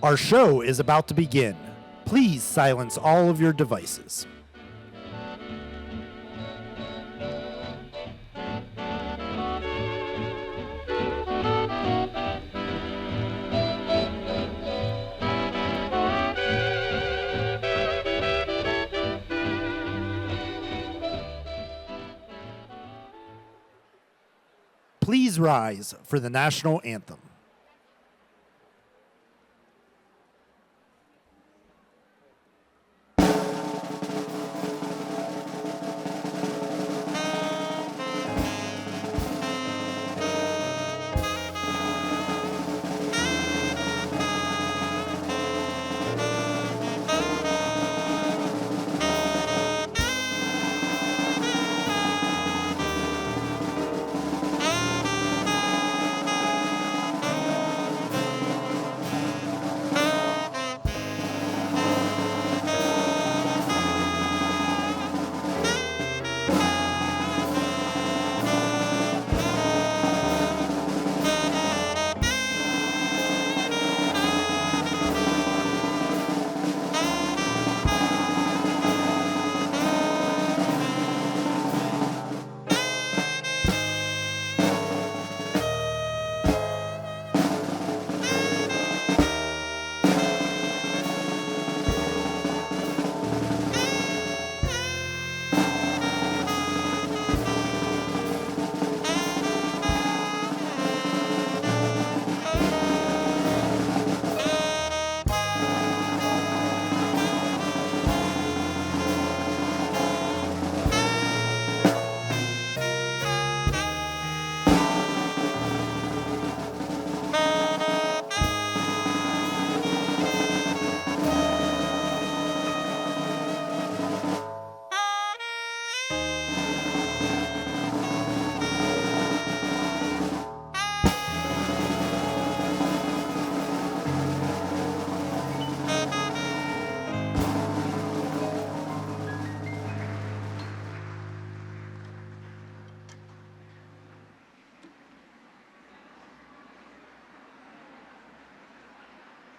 Our show is about to begin. Please silence all of your devices. Please rise for the national anthem.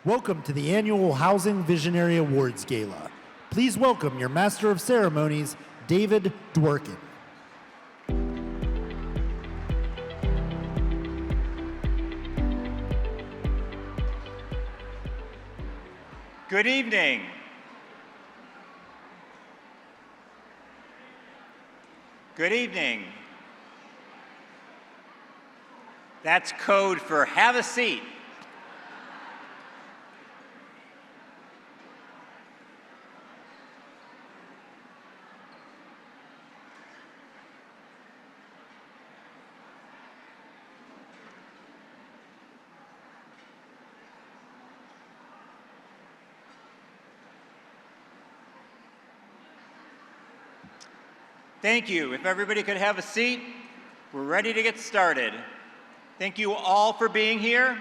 Welcome to the annual Housing Visionary Awards Gala. Please welcome your Master of Ceremonies, David Dworkin. Good evening. Good evening. That's code for have a seat. Thank you. If everybody could have a seat, we're ready to get started. Thank you all for being here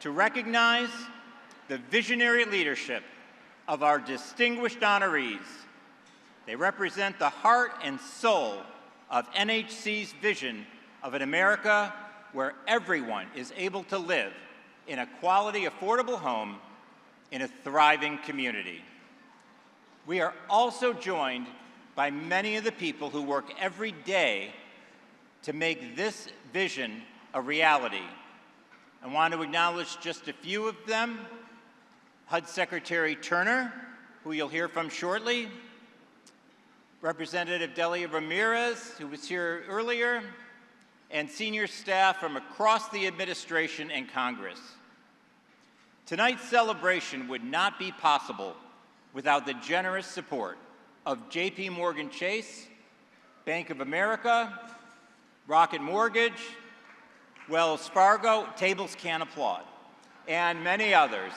to recognize the visionary leadership of our distinguished honorees. They represent the heart and soul of NHC's vision of an America where everyone is able to live in a quality, affordable home in a thriving community. We are also joined by many of the people who work every day to make this vision a reality. I want to acknowledge just a few of them. HUD Secretary Turner, who you'll hear from shortly, Representative Delia Ramirez, who was here earlier, and senior staff from across the administration and Congress. Tonight's celebration would not be possible without the generous support of J.P. Morgan Chase, Bank of America, Rocket Mortgage, Wells Fargo, tables can't applaud, and many others.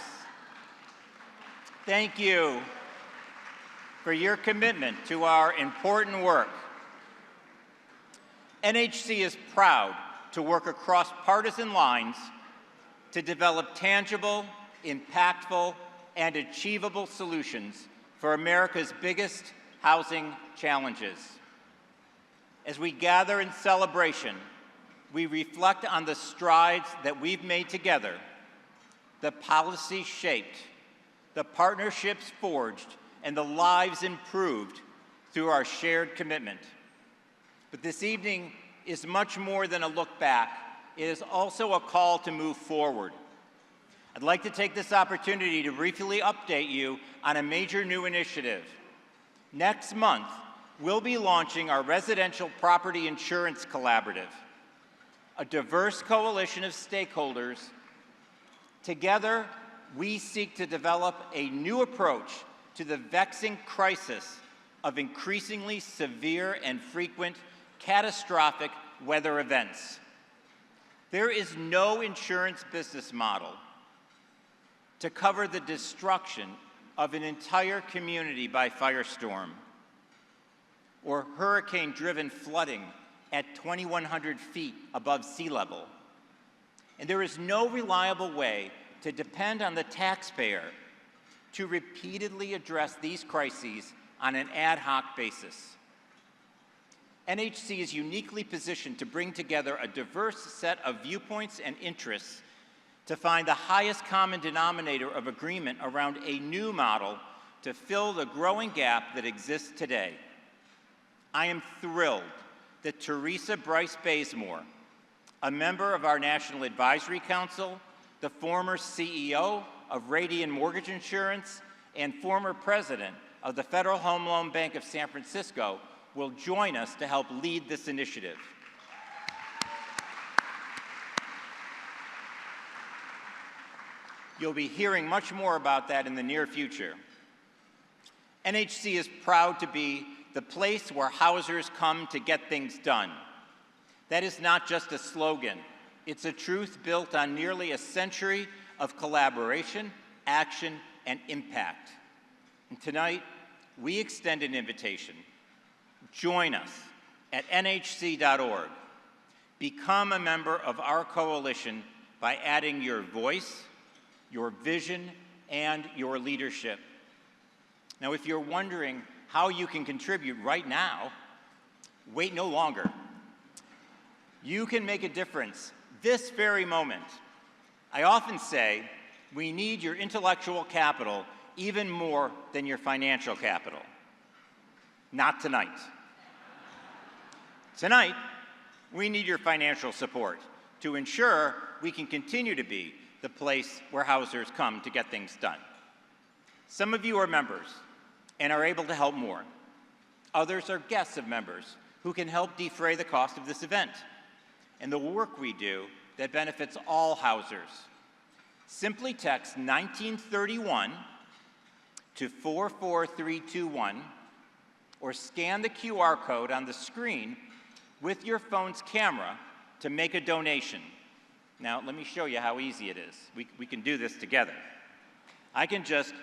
Thank you for your commitment to our important work. NHC is proud to work across partisan lines to develop tangible, impactful, and achievable solutions for America's biggest housing challenges. As we gather in celebration, we reflect on the strides that we've made together the policies shaped, the partnerships forged, and the lives improved through our shared commitment. But this evening is much more than a look back. It is also a call to move forward. I'd like to take this opportunity to briefly update you on a major new initiative. Next month, we'll be launching our Residential Property Insurance Collaborative, a diverse coalition of stakeholders. Together, we seek to develop a new approach to the vexing crisis of increasingly severe and frequent catastrophic weather events. There is no insurance business model to cover the destruction of an entire community by firestorm or hurricane-driven flooding at 2,100 feet above sea level. And there is no reliable way to depend on the taxpayer to repeatedly address these crises on an ad hoc basis. NHC is uniquely positioned to bring together a diverse set of viewpoints and interests to find the highest common denominator of agreement around a new model to fill the growing gap that exists today. I am thrilled that Teresa Bryce Bazemore, a member of our National Advisory Council, the former CEO of Radian Mortgage Insurance, and former president of the Federal Home Loan Bank of San Francisco, will join us to help lead this initiative. You'll be hearing much more about that in the near future. NHC is proud to be the place where housers come to get things done. That is not just a slogan. It's a truth built on nearly a century of collaboration, action, and impact. And tonight, we extend an invitation. Join us at nhc.org. Become a member of our coalition by adding your voice, your vision, and your leadership. Now, if you're wondering how you can contribute right now, wait no longer. You can make a difference this very moment. I often say we need your intellectual capital even more than your financial capital. Not tonight. Tonight, we need your financial support to ensure we can continue to be the place where housers come to get things done. Some of you are members and are able to help more. Others are guests of members who can help defray the cost of this event and the work we do that benefits all housers. Simply text 1931 to 44321 or scan the QR code on the screen with your phone's camera to make a donation. Now, let me show you how easy it is. We can do this together. I can just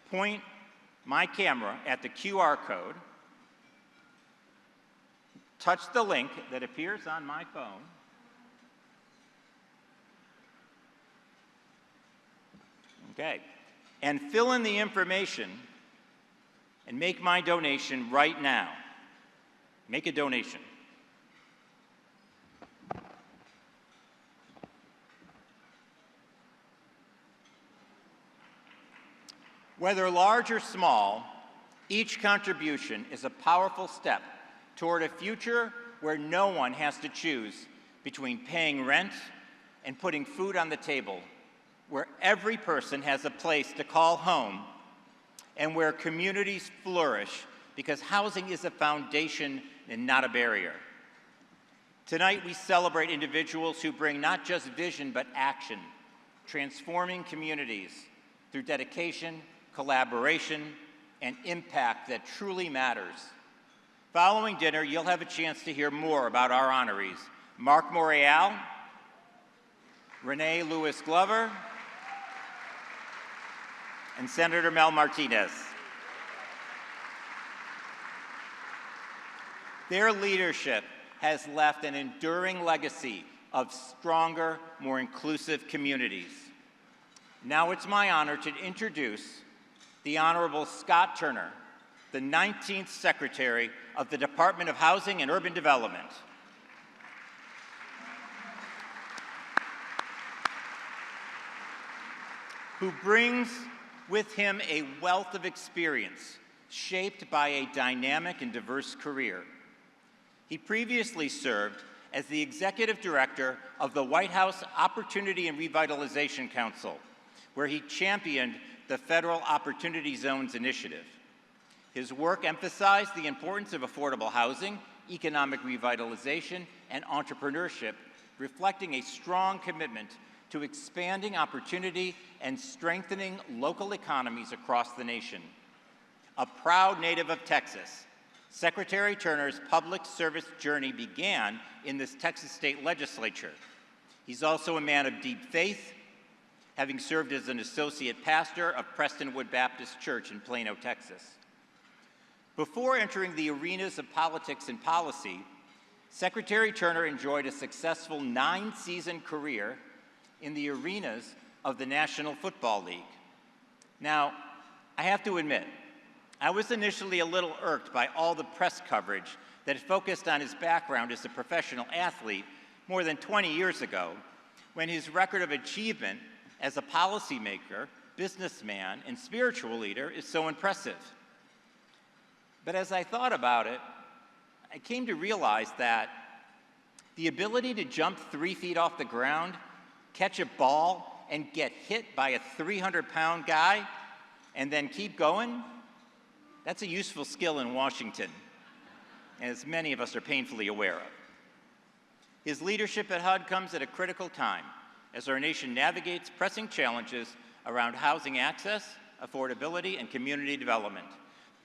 point my camera at the QR code, touch the link that appears on my phone, okay, and fill in the information and make my donation right now. Make a donation. Whether large or small, each contribution is a powerful step toward a future where no one has to choose between paying rent and putting food on the table, where every person has a place to call home, and where communities flourish because housing is a foundation and not a barrier. Tonight, we celebrate individuals who bring not just vision but action, transforming communities through dedication, collaboration, and impact that truly matters. Following dinner, you'll have a chance to hear more about our honorees, Mark Morial, Renee Lewis Glover, and Senator Mel Martinez. Their leadership has left an enduring legacy of stronger, more inclusive communities. Now it's my honor to introduce the Honorable Scott Turner, the 19th Secretary of the Department of Housing and Urban Development. who brings with him a wealth of experience shaped by a dynamic and diverse career. He previously served as the executive director of the White House Opportunity and Revitalization Council, where he championed the Federal Opportunity Zones Initiative. His work emphasized the importance of affordable housing, economic revitalization, and entrepreneurship, reflecting a strong commitment to expanding opportunity and strengthening local economies across the nation. A proud native of Texas, Secretary Turner's public service journey began in this Texas state legislature. He's also a man of deep faith, having served as an associate pastor of Prestonwood Baptist Church in Plano, Texas. Before entering the arenas of politics and policy, Secretary Turner enjoyed a successful 9-season career in the arenas of the National Football League. Now, I have to admit, I was initially a little irked by all the press coverage that focused on his background as a professional athlete more than 20 years ago, when his record of achievement as a policymaker, businessman, and spiritual leader is so impressive. But as I thought about it, I came to realize that the ability to jump 3 feet off the ground, catch a ball, and get hit by a 300-pound guy, and then keep going, that's a useful skill in Washington, as many of us are painfully aware of. His leadership at HUD comes at a critical time as our nation navigates pressing challenges around housing access, affordability, and community development.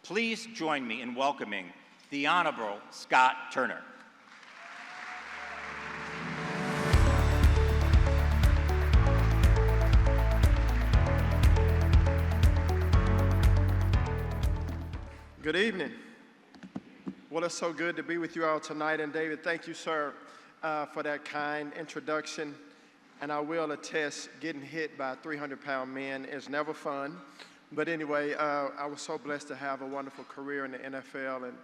Please join me in welcoming the Honorable Scott Turner. Good evening. Well, it's so good to be with you all tonight. And David, thank you, sir, for that kind introduction. And I will attest, getting hit by 300-pound men is never fun. But anyway, I was so blessed to have a wonderful career in the NFL. And,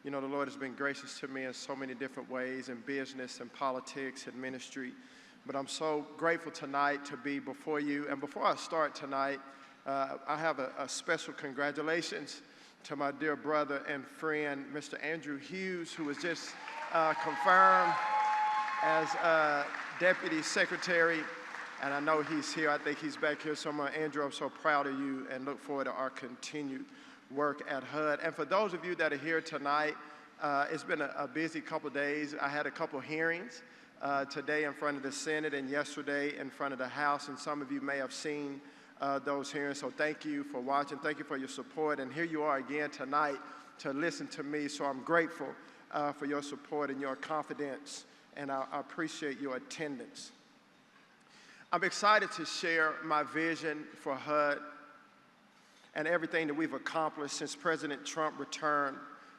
you know, the Lord has been gracious to me in so many different ways, in business and politics and ministry. But I'm so grateful tonight to be before you. And before I start tonight, I have a special congratulations to my dear brother and friend, Mr. Andrew Hughes, who was just confirmed as Deputy Secretary, and I know he's here. I think he's back here somewhere. Andrew, I'm so proud of you and look forward to our continued work at HUD. And for those of you that are here tonight, it's been a busy couple of days. I had a couple of hearings today in front of the Senate and yesterday in front of the House, and some of you may have seen those hearings, so thank you for watching. Thank you for your support, and here you are again tonight to listen to me, so I'm grateful for your support and your confidence, and I appreciate your attendance. I'm excited to share my vision for HUD and everything that we've accomplished since President Trump returned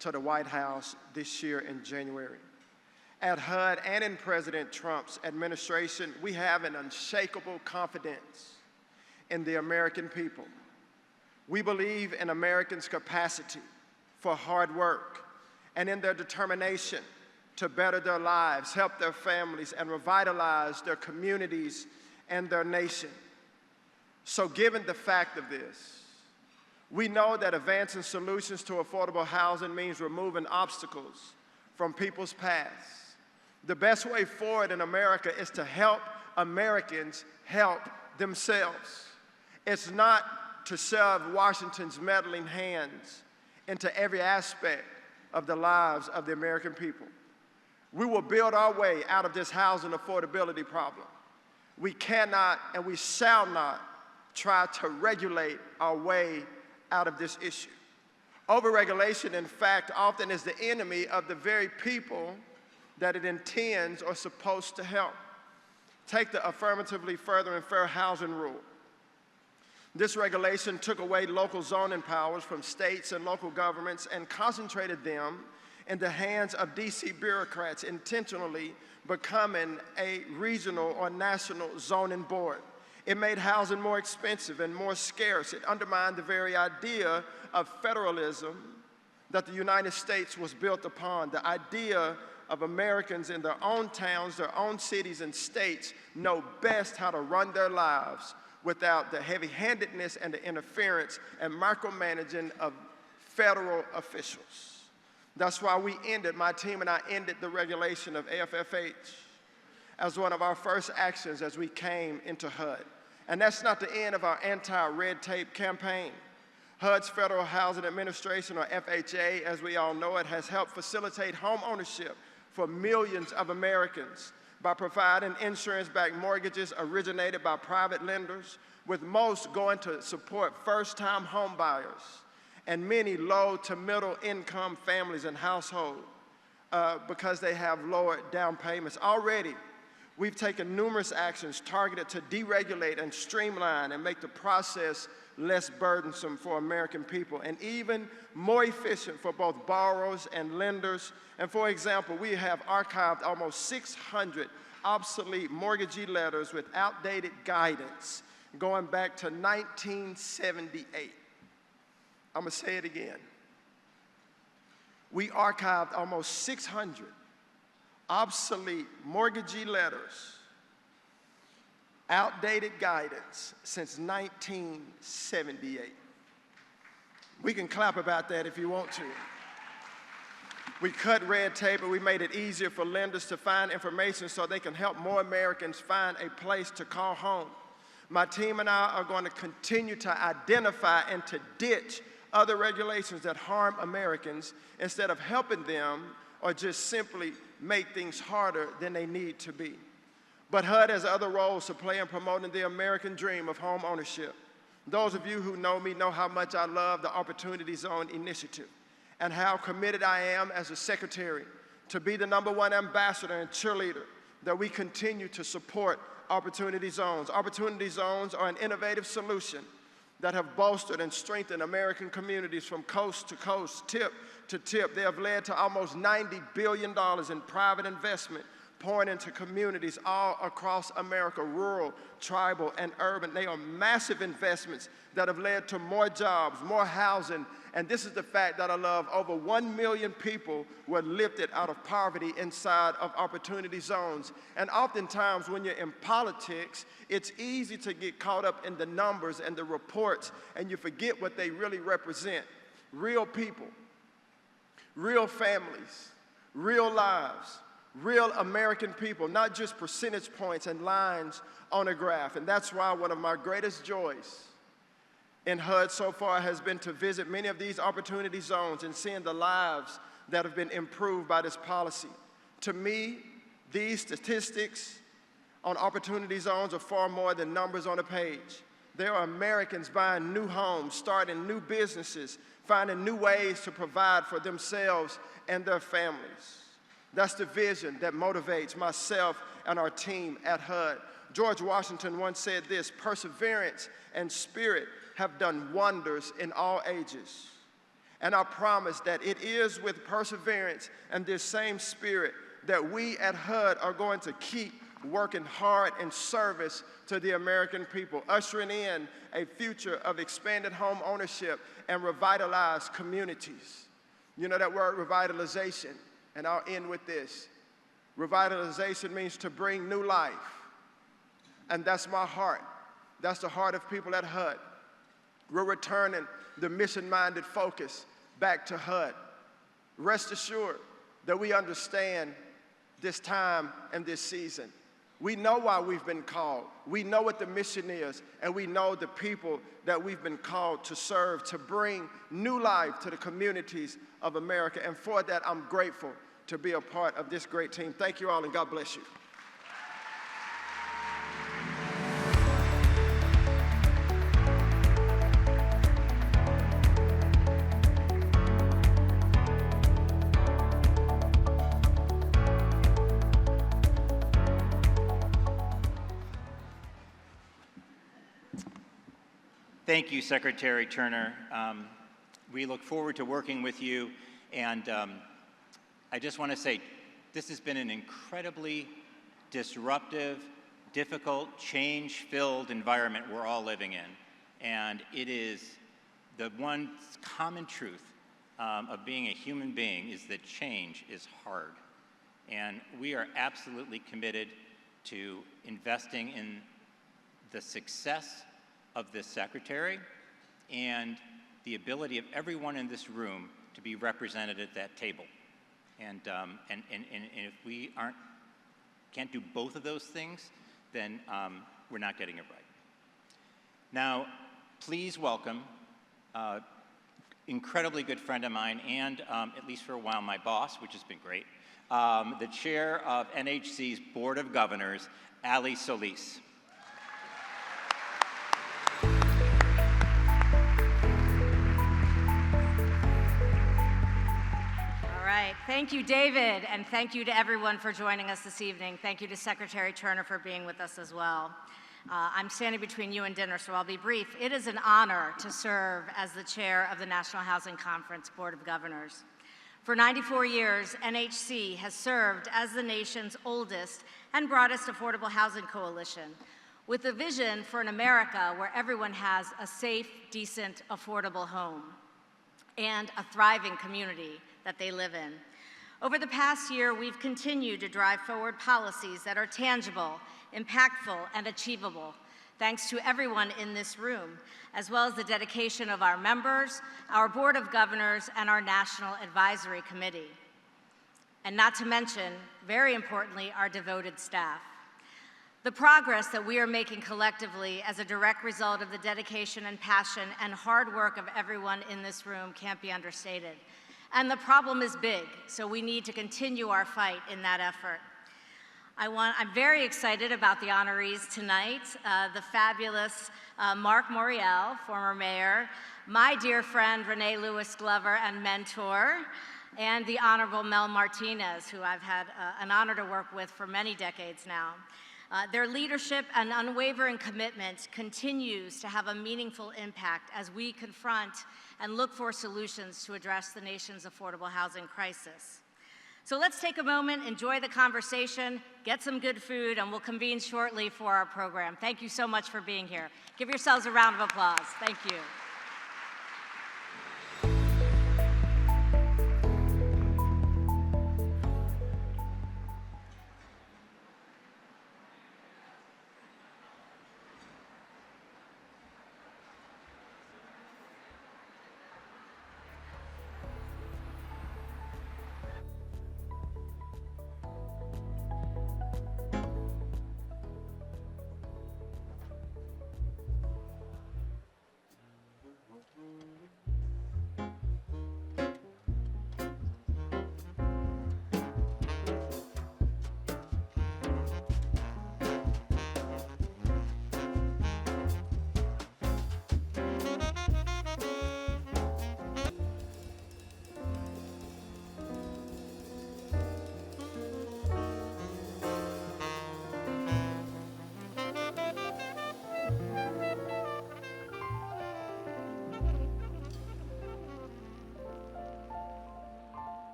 to the White House this year in January. At HUD and in President Trump's administration, we have an unshakable confidence in the American people. We believe in Americans' capacity for hard work and in their determination to better their lives, help their families, and revitalize their communities and their nation. So given the fact of this, we know that advancing solutions to affordable housing means removing obstacles from people's paths. The best way forward in America is to help Americans help themselves. It's not to shove Washington's meddling hands into every aspect of the lives of the American people. We will build our way out of this housing affordability problem. We cannot and we shall not try to regulate our way out of this issue. Overregulation, in fact, often is the enemy of the very people that it intends or supposed to help. Take the affirmatively further and fair housing rule. This regulation took away local zoning powers from states and local governments and concentrated them in the hands of DC bureaucrats, intentionally becoming a regional or national zoning board. It made housing more expensive and more scarce. It undermined the very idea of federalism that the United States was built upon, the idea of Americans in their own towns, their own cities and states know best how to run their lives without the heavy-handedness and the interference and micromanaging of federal officials. That's why my team and I ended the regulation of AFFH as one of our first actions as we came into HUD. And that's not the end of our anti-red tape campaign. HUD's Federal Housing Administration, or FHA, as we all know it, has helped facilitate home ownership for millions of Americans by providing insurance-backed mortgages originated by private lenders, with most going to support first-time home buyers and many low to middle income families and households because they have lower down payments. Already, we've taken numerous actions targeted to deregulate and streamline and make the process less burdensome for American people and even more efficient for both borrowers and lenders. And for example, we have archived almost 600 obsolete mortgagee letters with outdated guidance going back to 1978. I'm gonna say it again. We archived almost 600 obsolete mortgagee letters, outdated guidance since 1978. We can clap about that if you want to. We cut red tape and we made it easier for lenders to find information so they can help more Americans find a place to call home. My team and I are going to continue to identify and to ditch other regulations that harm Americans instead of helping them or just simply make things harder than they need to be. But HUD has other roles to play in promoting the American dream of home ownership. Those of you who know me know how much I love the Opportunity Zone initiative and how committed I am as a secretary to be the #1 ambassador and cheerleader that we continue to support Opportunity Zones. Opportunity Zones are an innovative solution that have bolstered and strengthened American communities from coast to coast, tip to tip. They have led to almost $90 billion in private investment pouring into communities all across America, rural, tribal, and urban. They are massive investments that have led to more jobs, more housing, and this is the fact that I love. Over 1 million people were lifted out of poverty inside of Opportunity Zones. And oftentimes when you're in politics, it's easy to get caught up in the numbers and the reports, and you forget what they really represent. Real people, real families, real lives, real American people, not just percentage points and lines on a graph. And that's why one of my greatest joys in HUD so far has been to visit many of these Opportunity Zones and seeing the lives that have been improved by this policy. To me, these statistics on Opportunity Zones are far more than numbers on a page. There are Americans buying new homes, starting new businesses, finding new ways to provide for themselves and their families. That's the vision that motivates myself and our team at HUD. George Washington once said this: perseverance and spirit have done wonders in all ages. And I promise that it is with perseverance and this same spirit that we at HUD are going to keep working hard in service to the American people, ushering in a future of expanded home ownership and revitalized communities. You know that word revitalization, and I'll end with this. Revitalization means to bring new life. And that's my heart. That's the heart of people at HUD. We're returning the mission-minded focus back to HUD. Rest assured that we understand this time and this season. We know why we've been called. We know what the mission is, and we know the people that we've been called to serve, to bring new life to the communities of America. And for that, I'm grateful to be a part of this great team. Thank you all, and God bless you. Thank you, Secretary Turner. We look forward to working with you, and I just want to say this has been an incredibly disruptive, difficult, change-filled environment we're all living in. And it is the one common truth of being a human being is that change is hard. And we are absolutely committed to investing in the success of this secretary and the ability of everyone in this room to be represented at that table. And if we can't do both of those things, then we're not getting it right. Now, please welcome incredibly good friend of mine and, at least for a while, my boss, which has been great, the chair of NHC's Board of Governors, Ali Solis. Thank you, David, and thank you to everyone for joining us this evening. Thank you to Secretary Turner for being with us as well. I'm standing between you and dinner, so I'll be brief. It is an honor to serve as the chair of the National Housing Conference Board of Governors. For 94 years, NHC has served as the nation's oldest and broadest affordable housing coalition, with a vision for an America where everyone has a safe, decent, affordable home and a thriving community that they live in. Over the past year, we've continued to drive forward policies that are tangible, impactful, and achievable, thanks to everyone in this room, as well as the dedication of our members, our Board of Governors, and our National Advisory Committee. And not to mention, very importantly, our devoted staff. The progress that we are making collectively as a direct result of the dedication and passion and hard work of everyone in this room can't be understated. And the problem is big, so we need to continue our fight in that effort. I'm very excited about the honorees tonight, the fabulous Mark Morial, former mayor, my dear friend Renee Lewis Glover and mentor, and the Honorable Mel Martinez, who I've had an honor to work with for many decades now. Their leadership and unwavering commitment continues to have a meaningful impact as we confront and look for solutions to address the nation's affordable housing crisis. So let's take a moment, enjoy the conversation, get some good food, and we'll convene shortly for our program. Thank you so much for being here. Give yourselves a round of applause. Thank you.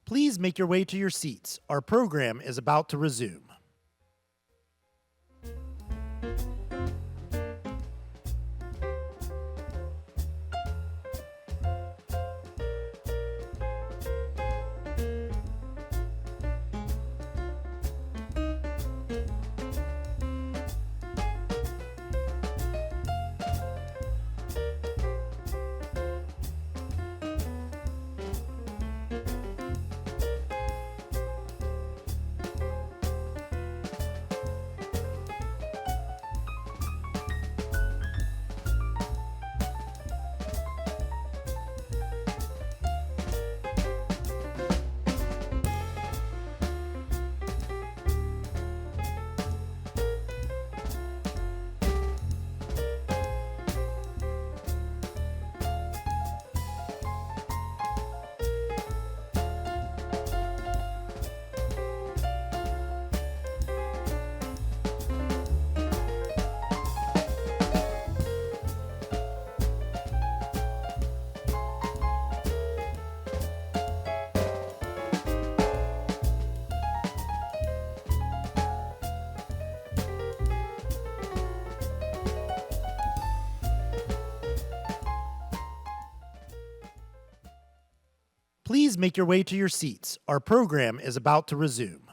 Please make your way to your seats. Our program is about to resume. Please make your way to your seats. Our program is about to resume.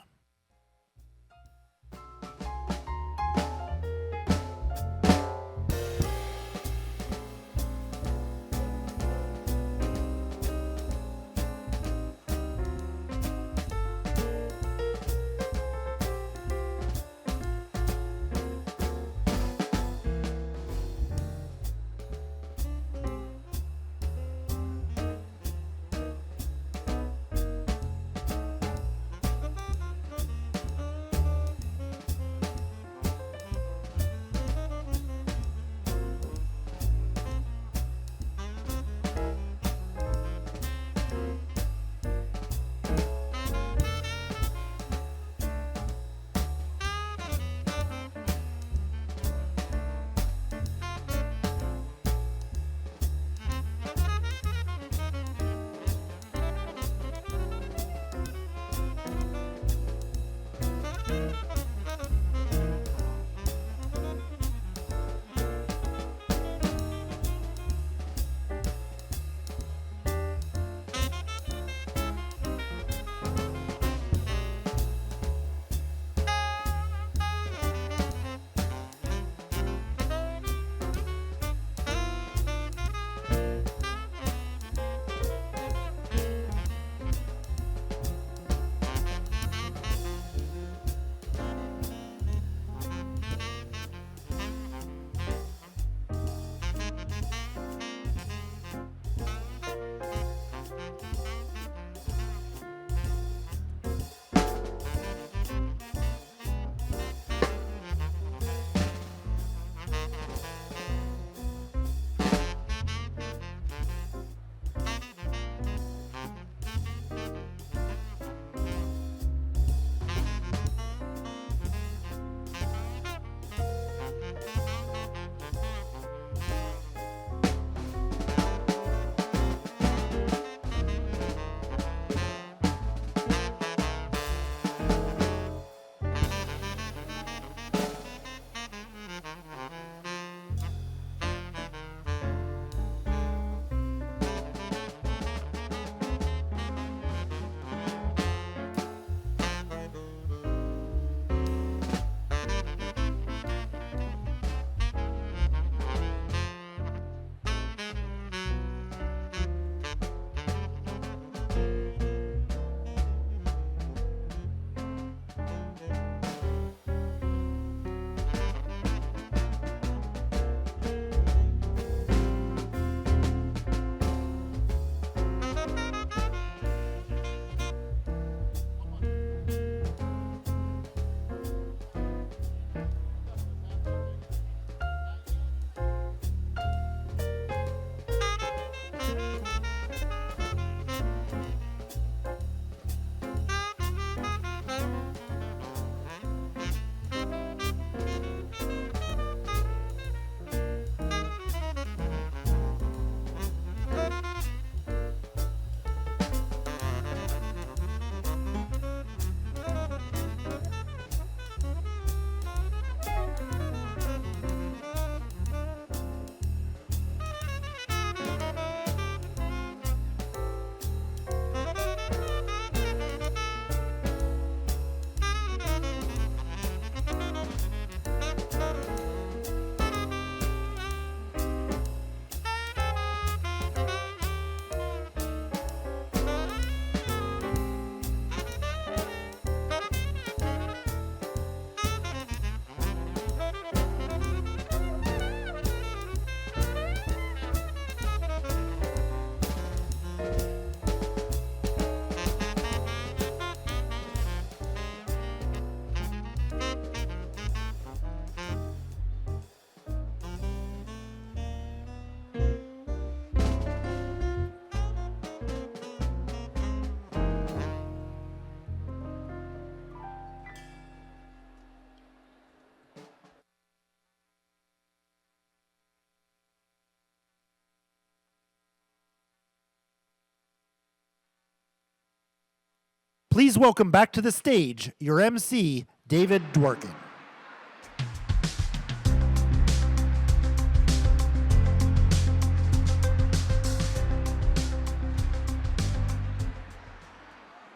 Please welcome back to the stage your MC, David Dworkin.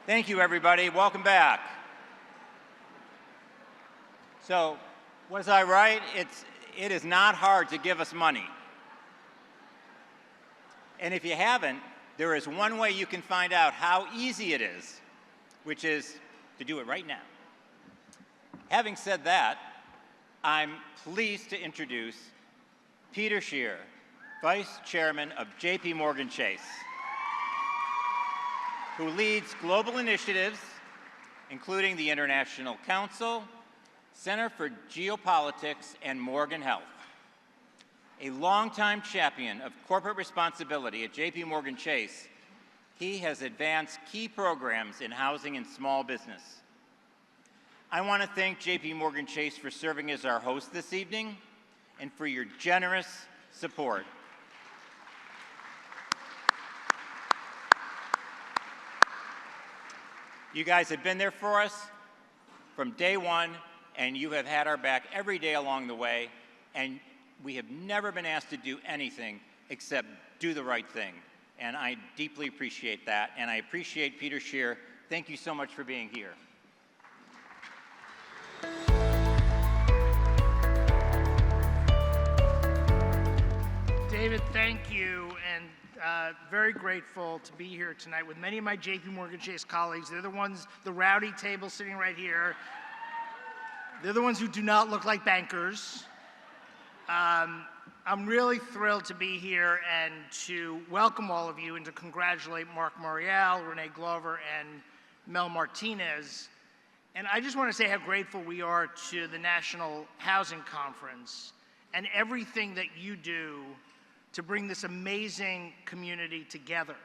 Thank you, everybody. Welcome back. So, was I right? It is not hard to give us money. And if you haven't, there is one way you can find out how easy it is, which is to do it right now. Having said that, I'm pleased to introduce Peter Scheer, Vice Chairman of JP Morgan Chase, who leads global initiatives, including the International Council, Center for Geopolitics, and Morgan Health. A longtime champion of corporate responsibility at JP Morgan Chase, he has advanced key programs in housing and small business. I want to thank JP Morgan Chase for serving as our host this evening and for your generous support. You guys have been there for us from day one, and you have had our back every day along the way, and we have never been asked to do anything except do the right thing. And I deeply appreciate that, and I appreciate Peter Scheer. Thank you so much for being here. David, thank you, and very grateful to be here tonight with many of my JP Morgan Chase colleagues. They're the ones, the rowdy table sitting right here. They're the ones who do not look like bankers. I'm really thrilled to be here and to welcome all of you and to congratulate Mark Morial, Renee Glover, and Mel Martinez. And I just want to say how grateful we are to the National Housing Conference and everything that you do to bring this amazing community together,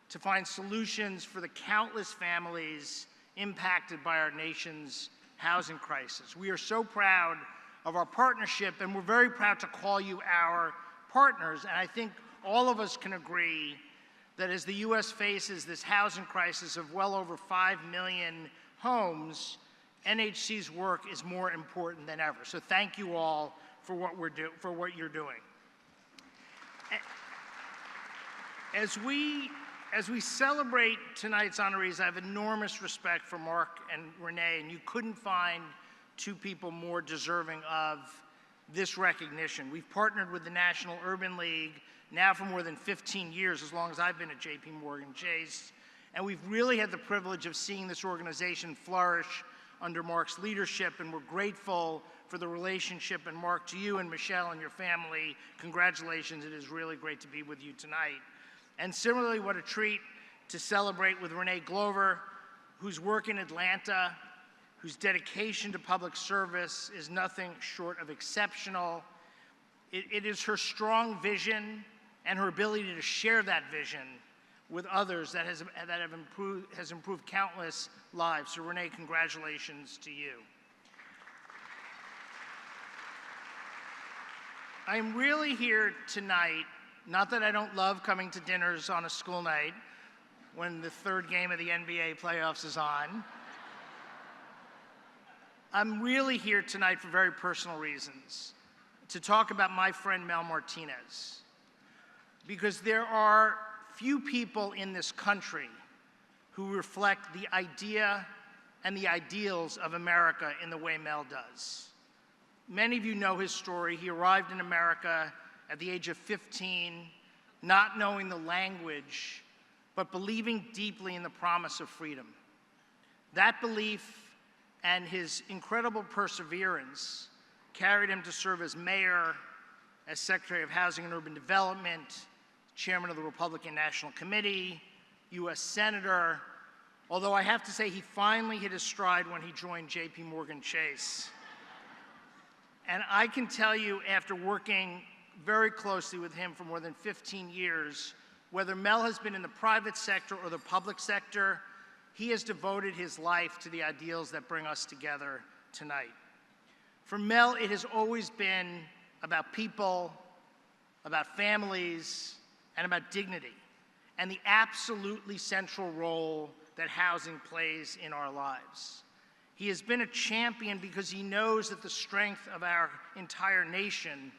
to find solutions for the countless families impacted by our nation's housing crisis. We are so proud of our partnership, and we're very proud to call you our partners. And I think all of us can agree that as the U.S. faces this housing crisis of well over 5 million homes, NHC's work is more important than ever. So thank you all for what you're doing. As we celebrate tonight's honorees, I have enormous respect for Mark and Renee, and you couldn't find two people more deserving of this recognition. We've partnered with the National Urban League now for more than 15 years, as long as I've been at JP Morgan Chase, and we've really had the privilege of seeing this organization flourish under Mark's leadership, and we're grateful for the relationship. And Mark, to you and Michelle and your family, congratulations. It is really great to be with you tonight. And similarly, what a treat to celebrate with Renee Glover, whose work in Atlanta, whose dedication to public service is nothing short of exceptional. It is her strong vision and her ability to share that vision with others that has improved countless lives. So Renee, congratulations to you. I'm really here tonight, not that I don't love coming to dinners on a school night when the third game of the NBA playoffs is on. I'm really here tonight for very personal reasons, to talk about my friend Mel Martinez, because there are few people in this country who reflect the idea and the ideals of America in the way Mel does. Many of you know his story. He arrived in America at the age of 15, not knowing the language, but believing deeply in the promise of freedom. That belief and his incredible perseverance carried him to serve as mayor, as Secretary of Housing and Urban Development, chairman of the Republican National Committee, U.S. Senator, although I have to say he finally hit his stride when he joined JP Morgan Chase. And I can tell you, after working very closely with him for more than 15 years, whether Mel has been in the private sector or the public sector, he has devoted his life to the ideals that bring us together tonight. For Mel, it has always been about people, about families, and about dignity, and the absolutely central role that housing plays in our lives. He has been a champion because he knows that the strength of our entire nation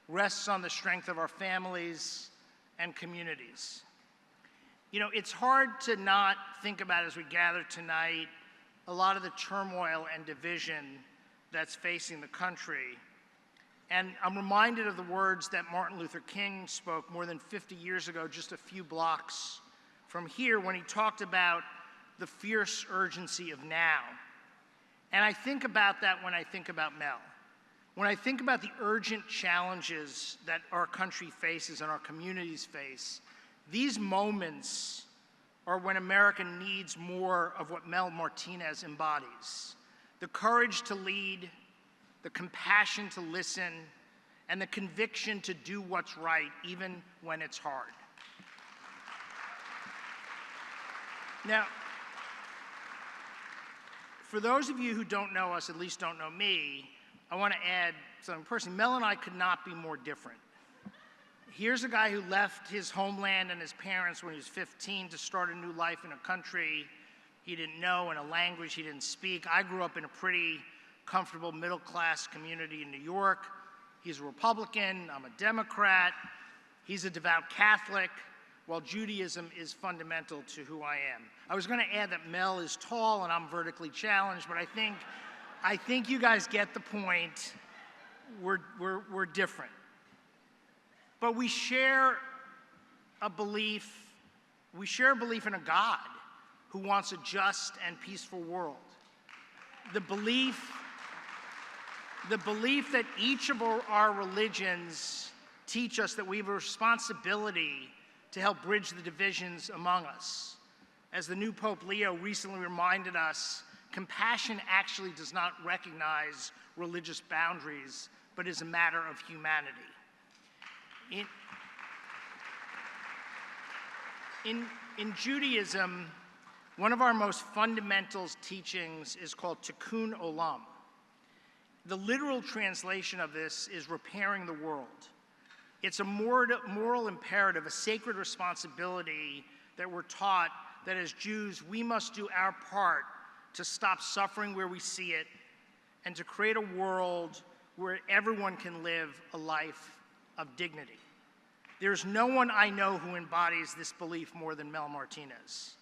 rests on the strength of our families and communities. You know, it's hard to not think about, as we gather tonight, a lot of the turmoil and division that's facing the country. And I'm reminded of the words that Martin Luther King spoke more than 50 years ago, just a few blocks from here, when he talked about the fierce urgency of now. And I think about that when I think about Mel. When I think about the urgent challenges that our country faces and our communities face, these moments are when America needs more of what Mel Martinez embodies: the courage to lead, the compassion to listen, and the conviction to do what's right, even when it's hard. Now, for those of you who don't know us, at least don't know me, I want to add something personally. Mel and I could not be more different. Here's a guy who left his homeland and his parents when he was 15 to start a new life in a country he didn't know and a language he didn't speak. I grew up in a pretty comfortable middle-class community in New York. He's a Republican, I'm a Democrat. He's a devout Catholic, while Judaism is fundamental to who I am. I was going to add that Mel is tall and I'm vertically challenged, but I think you guys get the point. We're different. But we share a belief in a God who wants a just and peaceful world. The belief that each of our religions teach us that we have a responsibility to help bridge the divisions among us. As the new Pope Leo recently reminded us, compassion actually does not recognize religious boundaries, but is a matter of humanity. In Judaism, one of our most fundamental teachings is called Tikkun Olam. The literal translation of this is repairing the world. It's a moral imperative, a sacred responsibility that we're taught that as Jews, we must do our part to stop suffering where we see it and to create a world where everyone can live a life of dignity. There's no one I know who embodies this belief more than Mel Martinez.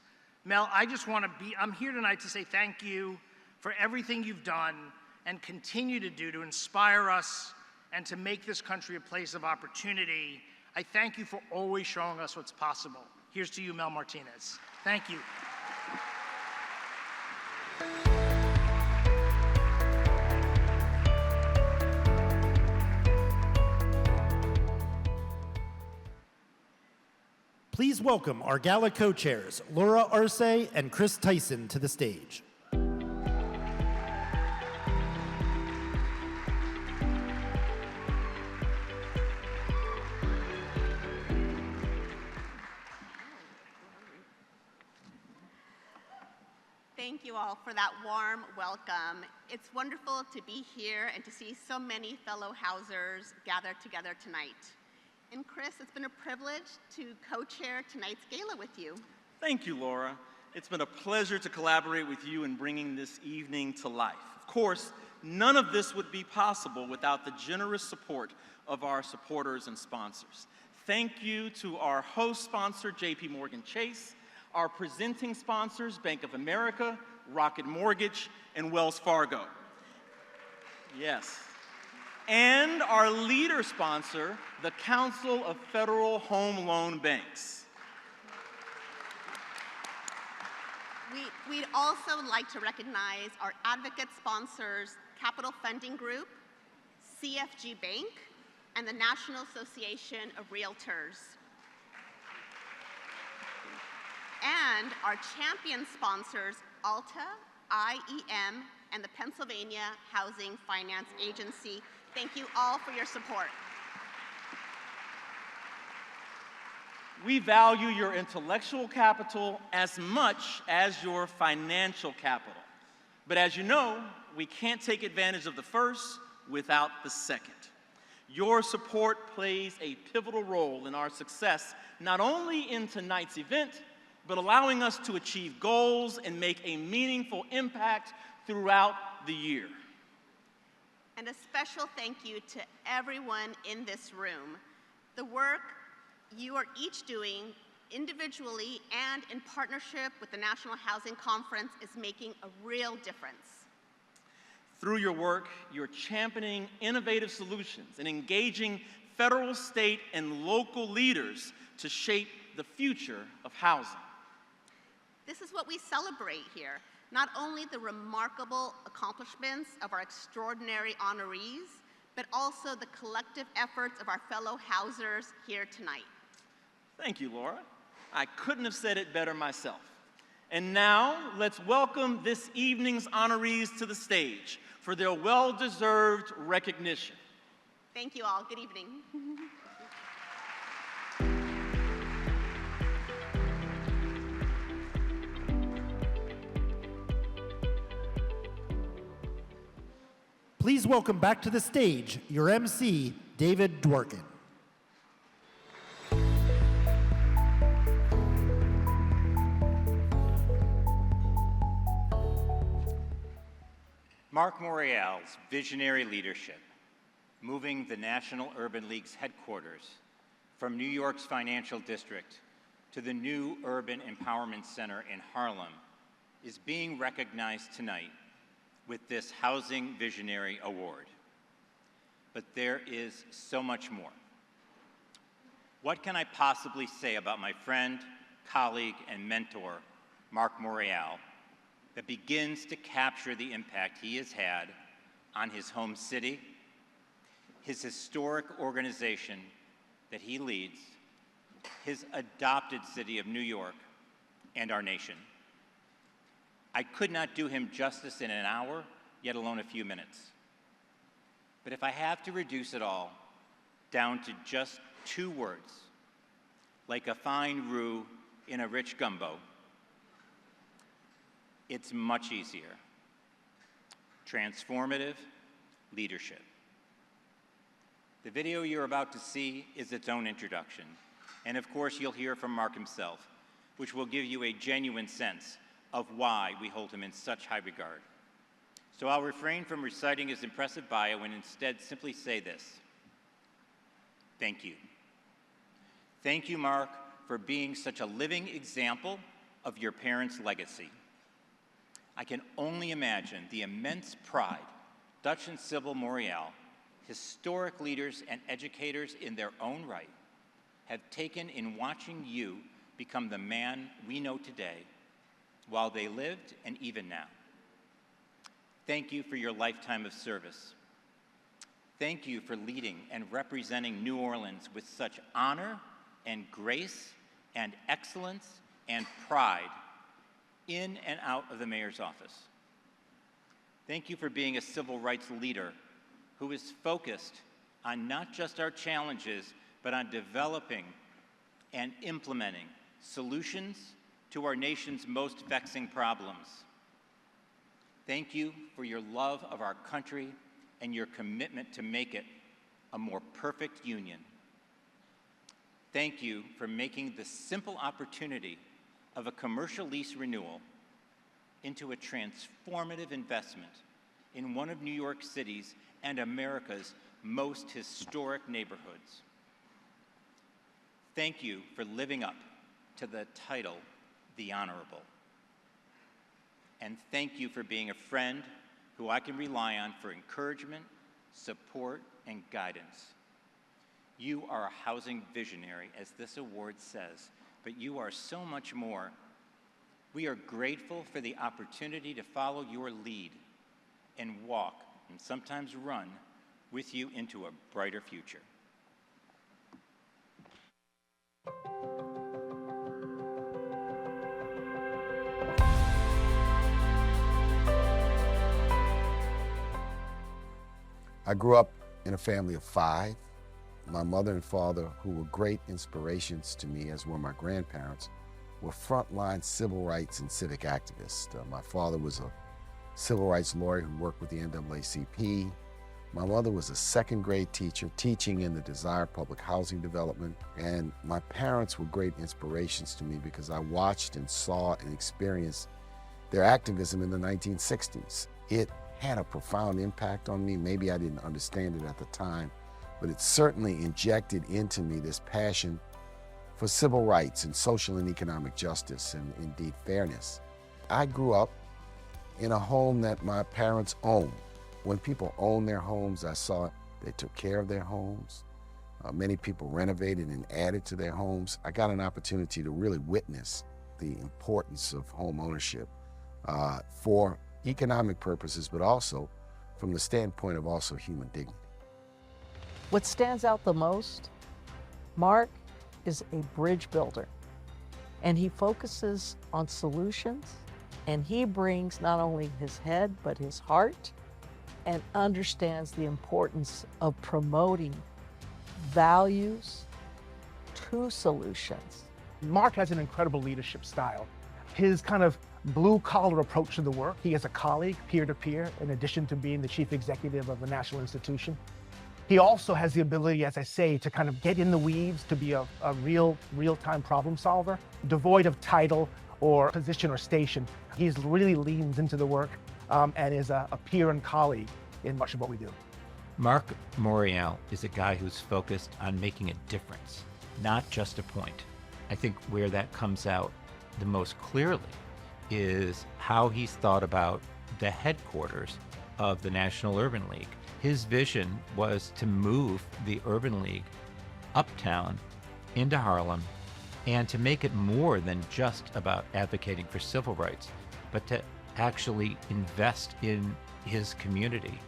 Mel, I'm here tonight to say thank you for everything you've done and continue to do to inspire us and to make this country a place of opportunity. I thank you for always showing us what's possible. Here's to you, Mel Martinez. Thank you. Please welcome our Gala co-chairs, Laura Arce and Chris Tyson, to the stage. Thank you all for that warm welcome. It's wonderful to be here and to see so many fellow Housers gathered together tonight. And Chris, it's been a privilege to co-chair tonight's gala with you. Thank you, Laura. It's been a pleasure to collaborate with you in bringing this evening to life. Of course, none of this would be possible without the generous support of our supporters and sponsors. Thank you to our host sponsor, JP Morgan Chase, our presenting sponsors, Bank of America, Rocket Mortgage, and Wells Fargo. Yes. And our leader sponsor, the Council of Federal Home Loan Banks. We'd also like to recognize our advocate sponsors, Capital Funding Group, CFG Bank, and the National Association of Realtors. And our champion sponsors, Alta, IEM, and the Pennsylvania Housing Finance Agency. Thank you all for your support. We value your intellectual capital as much as your financial capital. But as you know, we can't take advantage of the first without the second. Your support plays a pivotal role in our success, not only in tonight's event, but allowing us to achieve goals and make a meaningful impact throughout the year. And a special thank you to everyone in this room. The work you are each doing individually and in partnership with the National Housing Conference is making a real difference. Through your work, you're championing innovative solutions and engaging federal, state, and local leaders to shape the future of housing. This is what we celebrate here, not only the remarkable accomplishments of our extraordinary honorees, but also the collective efforts of our fellow housers here tonight. Thank you, Laura. I couldn't have said it better myself. And now, let's welcome this evening's honorees to the stage for their well-deserved recognition. Thank you all. Good evening. Please welcome back to the stage your MC, David Dworkin. Mark Morial's visionary leadership, moving the National Urban League's headquarters from New York's financial district to the new Urban Empowerment Center in Harlem, is being recognized tonight with this Housing Visionary Award. But there is so much more. What can I possibly say about my friend, colleague, and mentor, Mark Morial, that begins to capture the impact he has had on his home city, his historic organization that he leads, his adopted city of New York, and our nation? I could not do him justice in an hour, yet alone a few minutes. But if I have to reduce it all down to just 2 words, like a fine roux in a rich gumbo, it's much easier. Transformative leadership. The video you're about to see is its own introduction. And of course, you'll hear from Mark himself, which will give you a genuine sense of why we hold him in such high regard. So I'll refrain from reciting his impressive bio and instead simply say this: thank you. Thank you, Mark, for being such a living example of your parents' legacy. I can only imagine the immense pride Dutch and Sybil Morial, historic leaders and educators in their own right, have taken in watching you become the man we know today while they lived and even now. Thank you for your lifetime of service. Thank you for leading and representing New Orleans with such honor and grace and excellence and pride in and out of the mayor's office. Thank you for being a civil rights leader who is focused on not just our challenges, but on developing and implementing solutions to our nation's most vexing problems. Thank you for your love of our country and your commitment to make it a more perfect union. Thank you for making the simple opportunity of a commercial lease renewal into a transformative investment in one of New York City's and America's most historic neighborhoods. Thank you for living up to the title, The Honorable. And thank you for being a friend who I can rely on for encouragement, support, and guidance. You are a housing visionary, as this award says, but you are so much more. We are grateful for the opportunity to follow your lead and walk, and sometimes run, with you into a brighter future. I grew up in a family of 5. My mother and father, who were great inspirations to me, as were my grandparents, were frontline civil rights and civic activists. My father was a civil rights lawyer who worked with the NAACP. My mother was a second grade teacher teaching in the desired public housing development, and my parents were great inspirations to me because I watched and saw and experienced their activism in the 1960s. It had a profound impact on me. Maybe I didn't understand it at the time, but it certainly injected into me this passion for civil rights and social and economic justice and indeed fairness. I grew up in a home that my parents owned. When people own their homes, I saw they took care of their homes. Many people renovated and added to their homes. I got an opportunity to really witness the importance of home ownership for economic purposes, but also from the standpoint of also human dignity. What stands out the most, Mark is a bridge builder, and he focuses on solutions, and he brings not only his head, but his heart, and understands the importance of promoting values to solutions. Mark has an incredible leadership style. His kind of blue-collar approach to the work. He is a colleague, peer-to-peer, in addition to being the chief executive of a national institution. He also has the ability, as I say, to kind of get in the weeds, to be a real-time problem solver, devoid of title or position or station. He really leans into the work and is a peer and colleague in much of what we do. Mark Morial is a guy who's focused on making a difference, not just a point. I think where that comes out the most clearly is how he's thought about the headquarters of the National Urban League. His vision was to move the Urban League uptown into Harlem and to make it more than just about advocating for civil rights, but to actually invest in his community.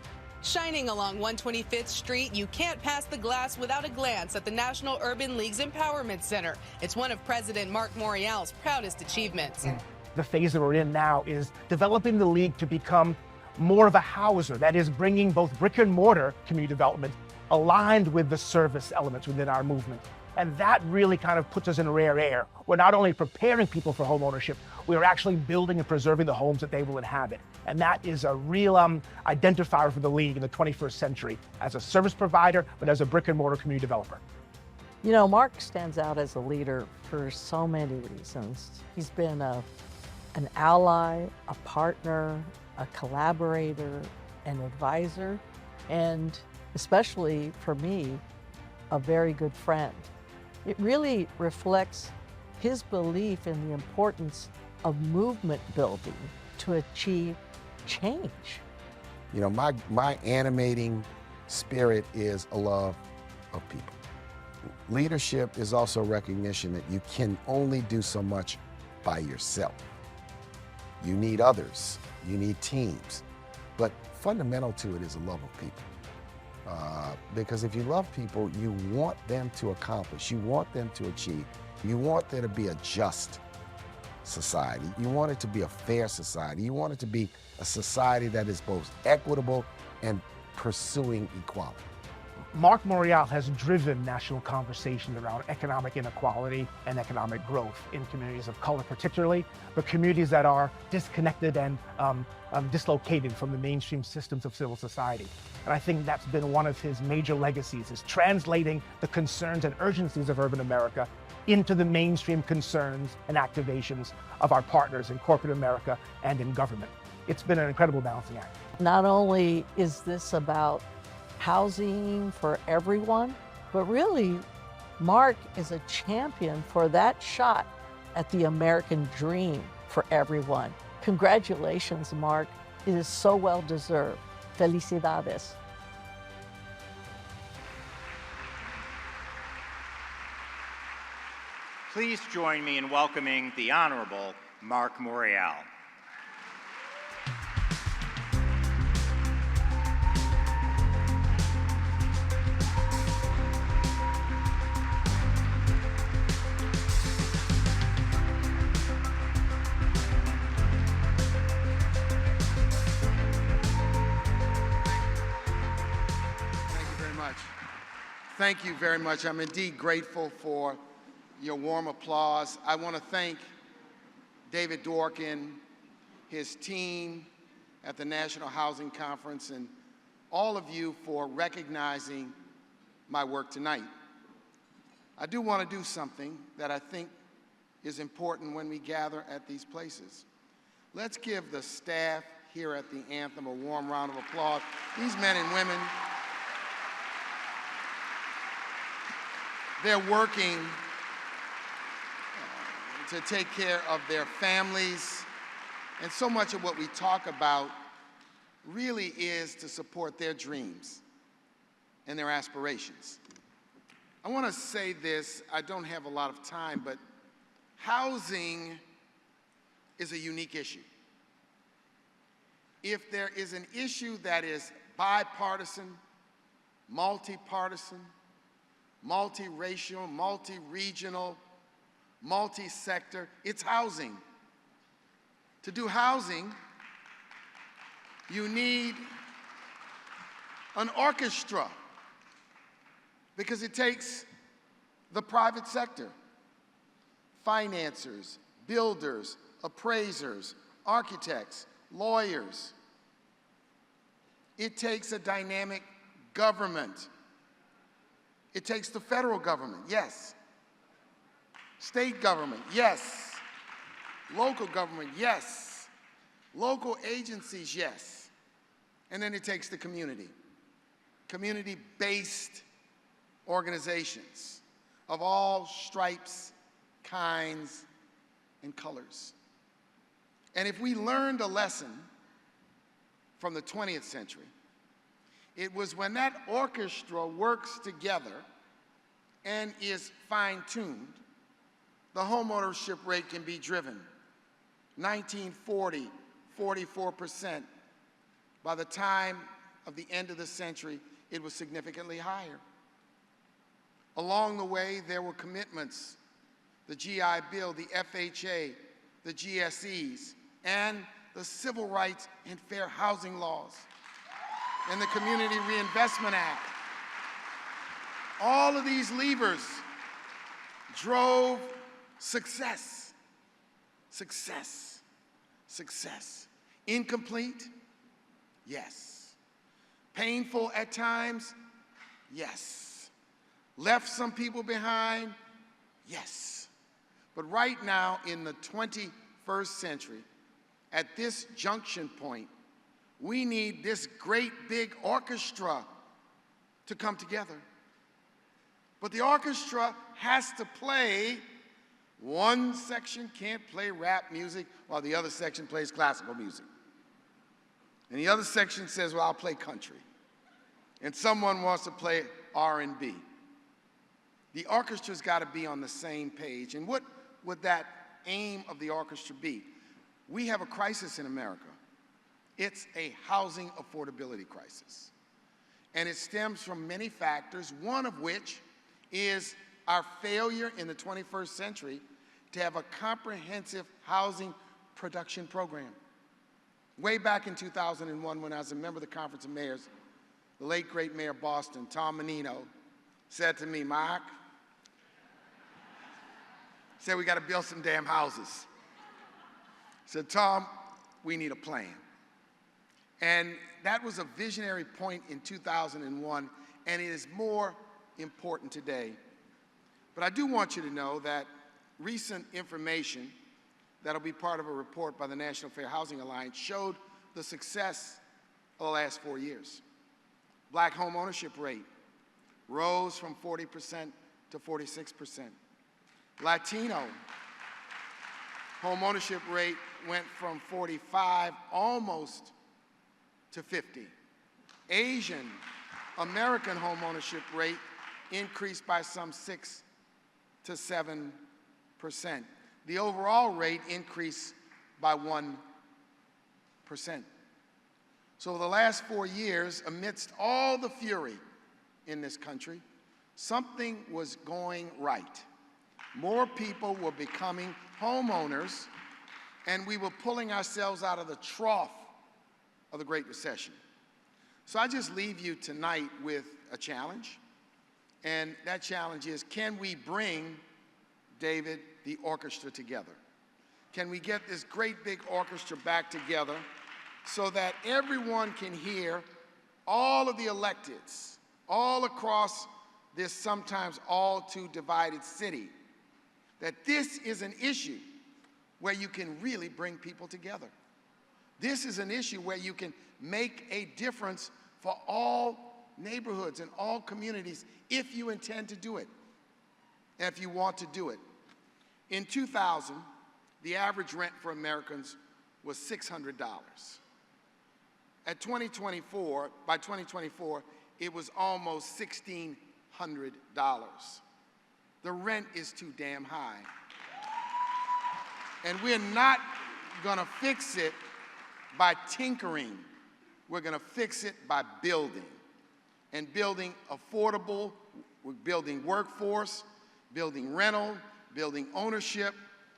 Shining along 125th Street, you can't pass the glass without a glance at the National Urban League's Empowerment Center. It's one of President Mark Morial's proudest achievements. The phase that we're in now is developing the league to become more of a houser, that is bringing both brick and mortar community development aligned with the service elements within our movement. And that really kind of puts us in rare air. We're not only preparing people for home ownership, we are actually building and preserving the homes that they will inhabit. And that is a real identifier for the league in the 21st century as a service provider, but as a brick and mortar community developer. You know, Mark stands out as a leader for so many reasons. He's been an ally, a partner, a collaborator, an advisor, and especially for me, a very good friend. It really reflects his belief in the importance of movement building to achieve change. You know, my animating spirit is a love of people. Leadership is also recognition that you can only do so much by yourself. You need others, you need teams, but fundamental to it is a love of people. Because if you love people, you want them to accomplish, you want them to achieve, you want there to be a just society, you want it to be a fair society, you want it to be a society that is both equitable and pursuing equality. Mark Morial has driven national conversations around economic inequality and economic growth in communities of color particularly, but communities that are disconnected and dislocated from the mainstream systems of civil society. And I think that's been one of his major legacies, is translating the concerns and urgencies of urban America into the mainstream concerns and activations of our partners in corporate America and in government. It's been an incredible balancing act. Not only is this about housing for everyone, but really, Mark is a champion for that shot at the American dream for everyone. Congratulations, Mark. It is so well deserved. Felicidades. Please join me in welcoming the Honorable Mark Morial. Thank you very much. I'm indeed grateful for your warm applause. I want to thank David Dworkin, his team at the National Housing Conference, and all of you for recognizing my work tonight. I do want to do something that I think is important when we gather at these places. Let's give the staff here at the anthem a warm round of applause. These men and women, they're working to take care of their families, and so much of what we talk about really is to support their dreams and their aspirations. I want to say this, I don't have a lot of time, but housing is a unique issue. If there is an issue that is bipartisan, multi-partisan, multiracial, multi-regional, multi-sector, it's housing. To do housing, you need an orchestra because it takes the private sector, financiers, builders, appraisers, architects, lawyers. It takes a dynamic government. It takes the federal government, yes. State government, yes. Local government, yes. Local agencies, yes. And then it takes the community. Community-based organizations of all stripes, kinds, and colors. And if we learned a lesson from the 20th century, it was when that orchestra works together and is fine-tuned, the homeownership rate can be driven. 1940, 44%. By the time of the end of the century, it was significantly higher. Along the way, there were commitments, the GI Bill, the FHA, the GSEs, and the Civil Rights and Fair Housing Laws, and the Community Reinvestment Act. All of these levers drove success, success, success. Incomplete? Yes. Painful at times? Yes. Left some people behind? Yes. But right now, in the 21st century, at this junction point, we need this great big orchestra to come together. But the orchestra has to play. One section can't play rap music while the other section plays classical music. And the other section says, well, I'll play country. And someone wants to play R&B. The orchestra's got to be on the same page. And what would that aim of the orchestra be? We have a crisis in America. It's a housing affordability crisis. And it stems from many factors, one of which is our failure in the 21st century to have a comprehensive housing production program. Way back in 2001, when I was a member of the Conference of Mayors, the late, great Mayor of Boston, Tom Menino, said to me, Mark, said we got to build some damn houses. I said, Tom, we need a plan. And that was a visionary point in 2001, and it is more important today. But I do want you to know that recent information that'll be part of a report by the National Fair Housing Alliance showed the success of the last 4 years. Black home ownership rate rose from 40% to 46%. Latino home ownership rate went from 45 almost to 50. Asian American home ownership rate increased by some 6 to 7%. The overall rate increased by 1%. So the last 4 years, amidst all the fury in this country, something was going right. More people were becoming homeowners, and we were pulling ourselves out of the trough of the Great Recession. So I just leave you tonight with a challenge, and that challenge is, can we bring, David, the orchestra together? Can we get this great big orchestra back together so that everyone can hear all of the electeds, all across this sometimes all too divided city, that this is an issue where you can really bring people together. This is an issue where you can make a difference for all neighborhoods and all communities if you intend to do it, and if you want to do it. In 2000, the average rent for Americans was $600. By 2024, it was almost $1,600. The rent is too damn high. And we're not gonna fix it by tinkering. We're gonna fix it by building. And building affordable, we're building workforce, building rental, building ownership,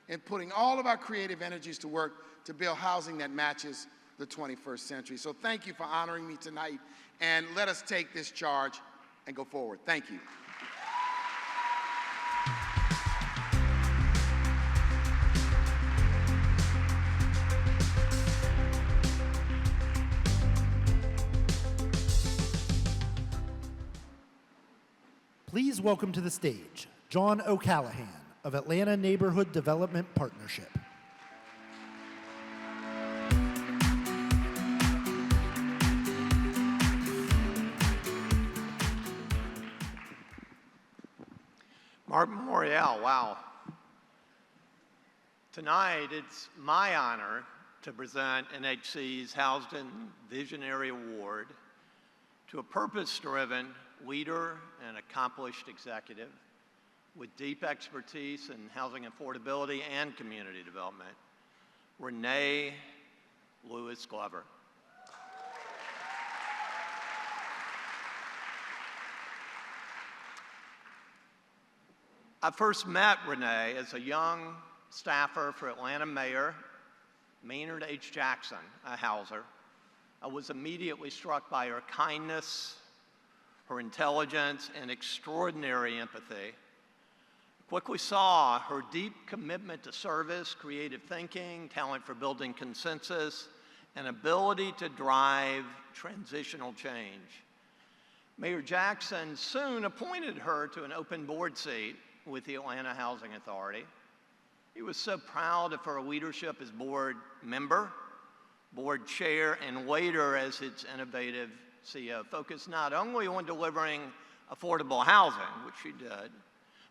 and putting all of our creative energies to work to build housing that matches the 21st century. So thank you for honoring me tonight, and let us take this charge and go forward. Thank you. Please welcome to the stage John O'Callahan of Atlanta Neighborhood Development Partnership. Mark Morial, wow. Tonight, it's my honor to present NHC's Housing Visionary Award to a purpose-driven leader and accomplished executive with deep expertise in housing affordability and community development, Renee Lewis Glover. I first met Renee as a young staffer for Atlanta Mayor Maynard H. Jackson, a houser. I was immediately struck by her kindness, her intelligence, and extraordinary empathy. Quickly saw her deep commitment to service, creative thinking, talent for building consensus, and ability to drive transitional change. Mayor Jackson soon appointed her to an open board seat with the Atlanta Housing Authority. He was so proud of her leadership as board member, board chair, and later as its innovative CEO, focused not only on delivering affordable housing, which she did,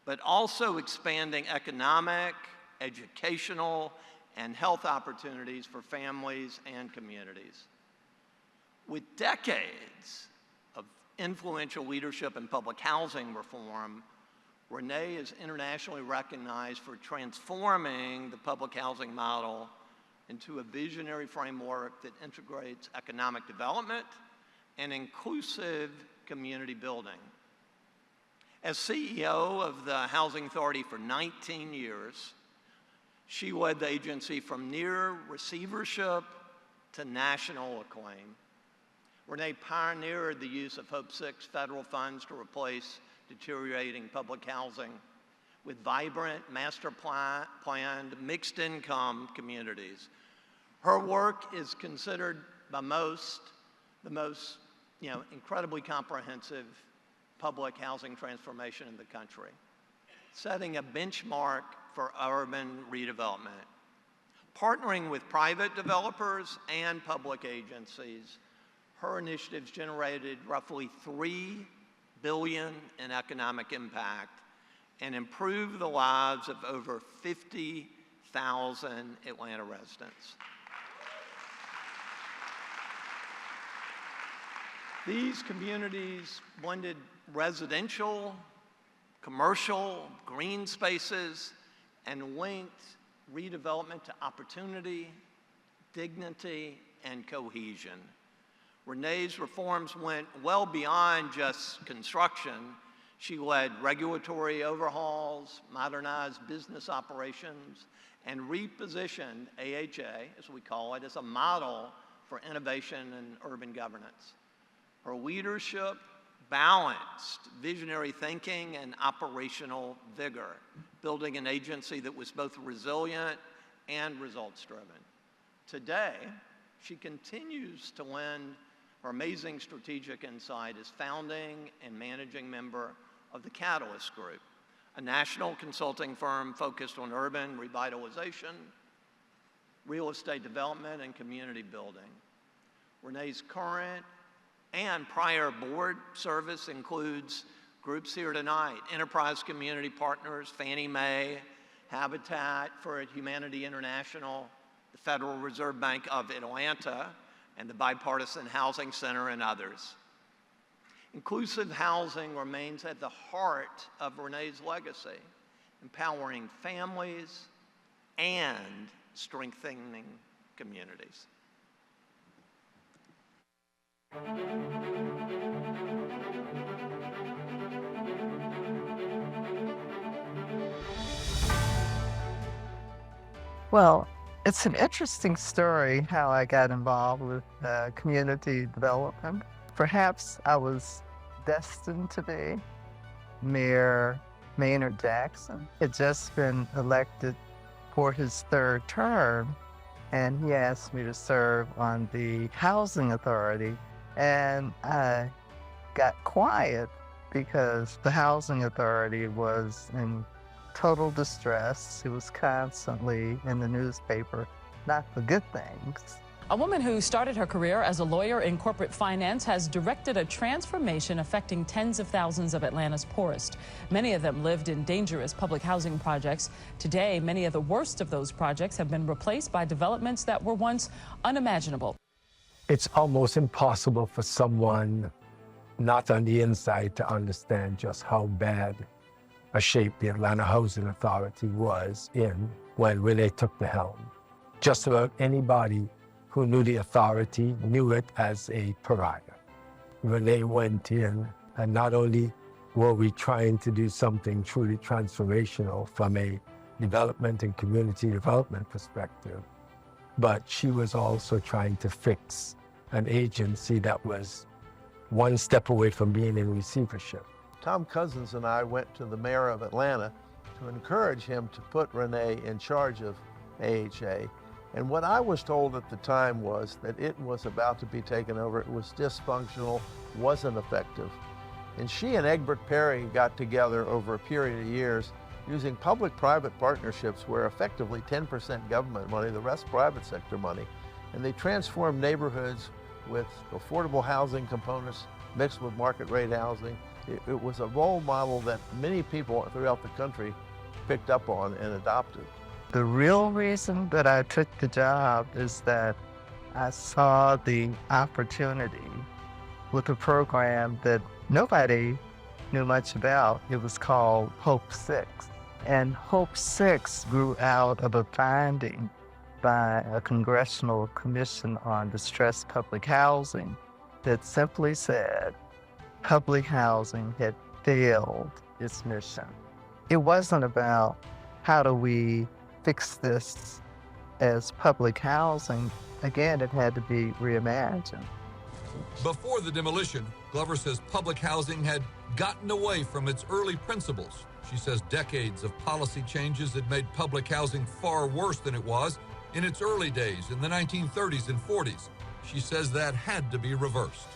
but also expanding economic, educational, and health opportunities for families and communities. With decades of influential leadership in public housing reform, Renee is internationally recognized for transforming the public housing model into a visionary framework that integrates economic development and inclusive community building. As CEO of the Housing Authority for 19 years, she led the agency from near receivership to national acclaim. Renee pioneered the use of Hope 6 federal funds to replace deteriorating public housing with vibrant, master-planned, mixed-income communities. Her work is considered by most the most incredibly comprehensive public housing transformation in the country, setting a benchmark for urban redevelopment. Partnering with private developers and public agencies, her initiatives generated roughly $3 billion in economic impact and improved the lives of over 50,000 Atlanta residents. These communities blended residential, commercial, green spaces, and linked redevelopment to opportunity, dignity, and cohesion. Renee's reforms went well beyond just construction. She led regulatory overhauls, modernized business operations, and repositioned AHA, as we call it, as a model for innovation and urban governance. Her leadership balanced visionary thinking and operational vigor, building an agency that was both resilient and results-driven. Today, she continues to lend Her amazing strategic insight is founding and managing member of the Catalyst Group, a national consulting firm focused on urban revitalization, real estate development, and community building. Renee's current and prior board service includes groups here tonight: Enterprise Community Partners, Fannie Mae, Habitat for Humanity International, the Federal Reserve Bank of Atlanta, and the Bipartisan Housing Center, and others. Inclusive housing remains at the heart of Renee's legacy, empowering families and strengthening communities. Well, it's an interesting story how I got involved with community development. Perhaps I was destined to be. Mayor Maynard Jackson had just been elected for his third term, and he asked me to serve on the Housing Authority. And I got quiet because the Housing Authority was in total distress. It was constantly in the newspaper, not the good things. A woman who started her career as a lawyer in corporate finance has directed a transformation affecting tens of thousands of Atlanta's poorest. Many of them lived in dangerous public housing projects. Today, many of the worst of those projects have been replaced by developments that were once unimaginable. It's almost impossible for someone not on the inside to understand just how bad a shape the Atlanta Housing Authority was in when Renee took the helm. Just about anybody who knew the authority knew it as a pariah. Renee went in, and not only were we trying to do something truly transformational from a development and community development perspective, but she was also trying to fix an agency that was one step away from being in receivership. Tom Cousins and I went to the mayor of Atlanta to encourage him to put Renee in charge of AHA. And what I was told at the time was that it was about to be taken over. It was dysfunctional, wasn't effective. And she and Egbert Perry got together over a period of years using public-private partnerships where effectively 10% government money, the rest private sector money. And they transformed neighborhoods with affordable housing components mixed with market rate housing. It was a role model that many people throughout the country picked up on and adopted. The real reason that I took the job is that I saw the opportunity with a program that nobody knew much about. It was called Hope 6. And Hope 6 grew out of a finding by a Congressional Commission on Distressed Public Housing that simply said public housing had failed its mission. It wasn't about how do we fix this as public housing. Again, it had to be reimagined. Before the demolition, Glover says public housing had gotten away from its early principles. She says decades of policy changes had made public housing far worse than it was in its early days in the 1930s and 40s. She says that had to be reversed.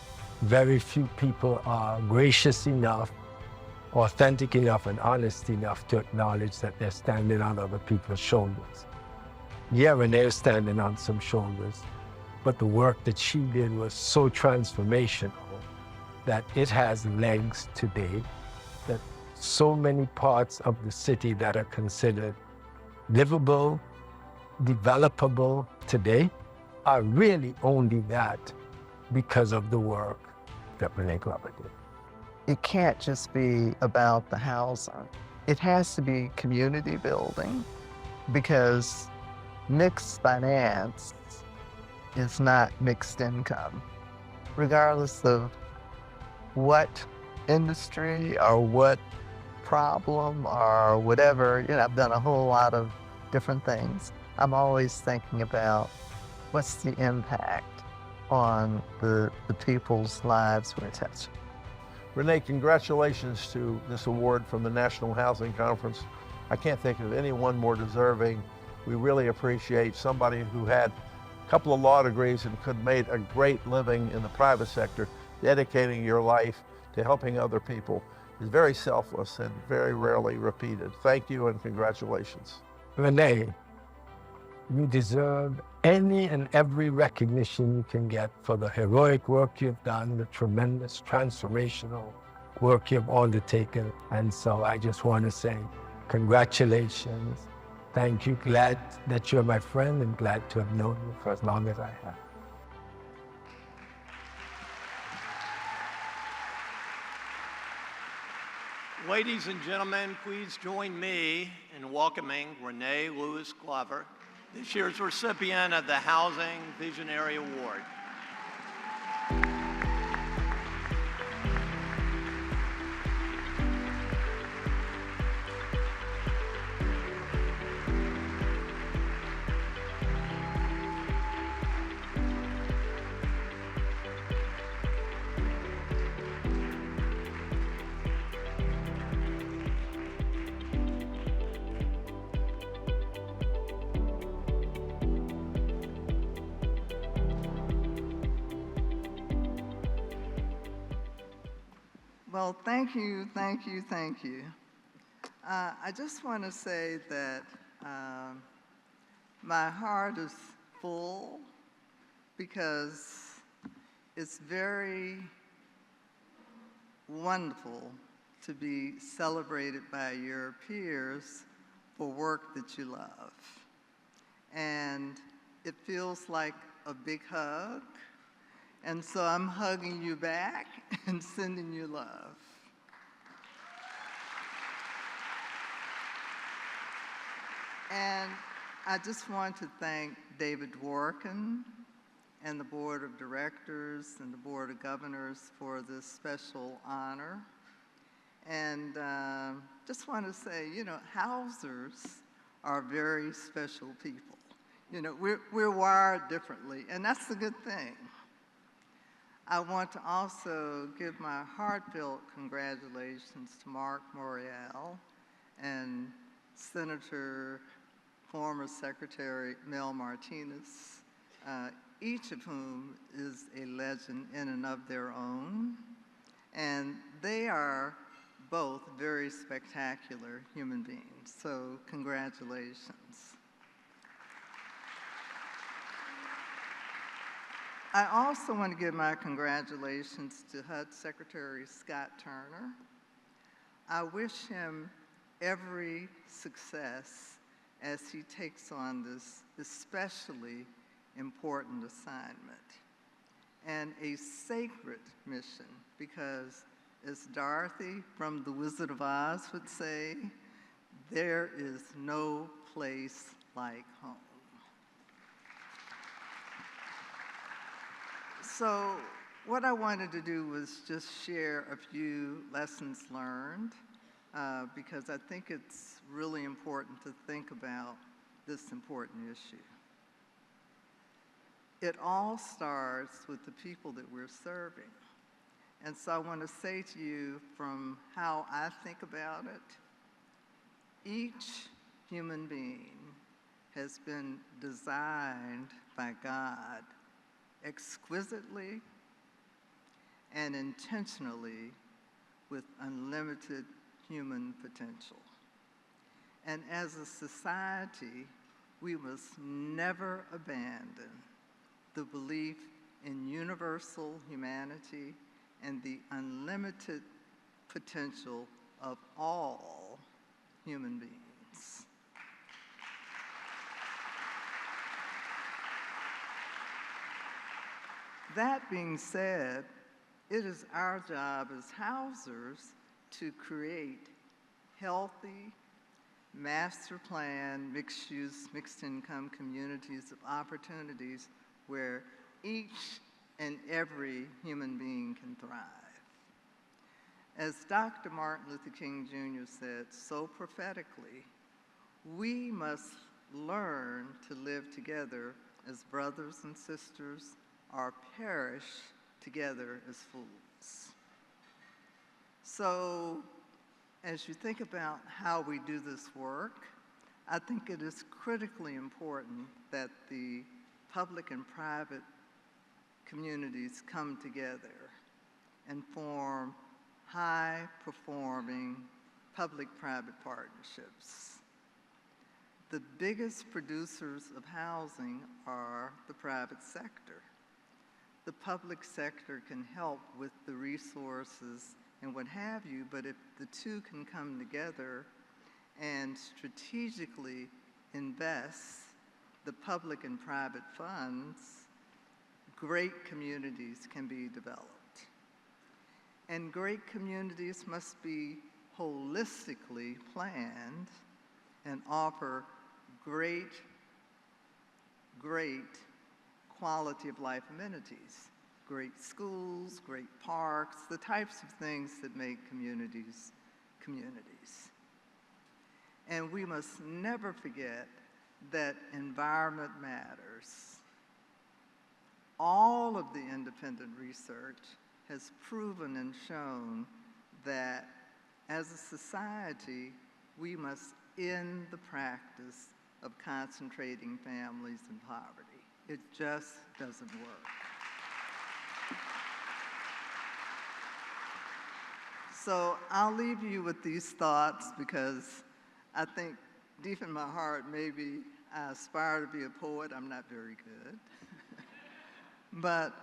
Very few people are gracious enough, authentic enough, and honest enough to acknowledge that they're standing on other people's shoulders. Yeah, Renee's standing on some shoulders, but the work that she did was so transformational that it has legs today, that so many parts of the city that are considered livable, developable today are really only that because of the work that Renee Glover did. It can't just be about the housing. It has to be community building, because mixed finance is not mixed income. Regardless of what industry or what problem or whatever, I've done a whole lot of different things. I'm always thinking about what's the impact on the people's lives we're touching. Renee, congratulations to this award from the National Housing Conference. I can't think of anyone more deserving. We really appreciate somebody who had couple of law degrees and could have made a great living in the private sector, dedicating your life to helping other people is very selfless and very rarely repeated. Thank you and congratulations. Renee, you deserve any and every recognition you can get for the heroic work you've done, the tremendous transformational work you've undertaken. And so I just want to say congratulations. Thank you. Glad that you're my friend and glad to have known you for as long as I have. Ladies and gentlemen, please join me in welcoming Renee Lewis Glover, this year's recipient of the Housing Visionary Award. Well, thank you, thank you, thank you. I just want to say that my heart is full because it's very wonderful to be celebrated by your peers for work that you love. And it feels like a big hug. And so I'm hugging you back and sending you love. And I just want to thank David Dworkin and the Board of Directors and the Board of Governors for this special honor. And just want to say, you know, Housers are very special people. You know, we're wired differently, and that's a good thing. I want to also give my heartfelt congratulations to Mark Morial and Senator, former Secretary Mel Martinez, each of whom is a legend in and of their own. And they are both very spectacular human beings, so congratulations. I also want to give my congratulations to HUD Secretary Scott Turner. I wish him every success as he takes on this especially important assignment and a sacred mission because, as Dorothy from The Wizard of Oz would say, there is no place like home. So what I wanted to do was just share a few lessons learned because I think it's really important to think about this important issue. It all starts with the people that we're serving. And so I want to say to you from how I think about it, each human being has been designed by God exquisitely and intentionally with unlimited human potential. And as a society, we must never abandon the belief in universal humanity and the unlimited potential of all human beings. That being said, it is our job as Housers to create healthy, master plan, mixed-use, mixed-income communities of opportunities where each and every human being can thrive. As Dr. Martin Luther King Jr. said so prophetically, we must learn to live together as brothers and sisters or perish together as fools. So as you think about how we do this work, I think it is critically important that the public and private communities come together and form high-performing public-private partnerships. The biggest producers of housing are the private sector. The public sector can help with the resources and what have you, but if the two can come together and strategically invest the public and private funds, great communities can be developed. And great communities must be holistically planned and offer great quality of life amenities, great schools, great parks, the types of things that make communities communities. And we must never forget that environment matters. All of the independent research has proven and shown that as a society, we must end the practice of concentrating families in poverty. It just doesn't work. So I'll leave you with these thoughts because I think deep in my heart, maybe I aspire to be a poet. I'm not very good. But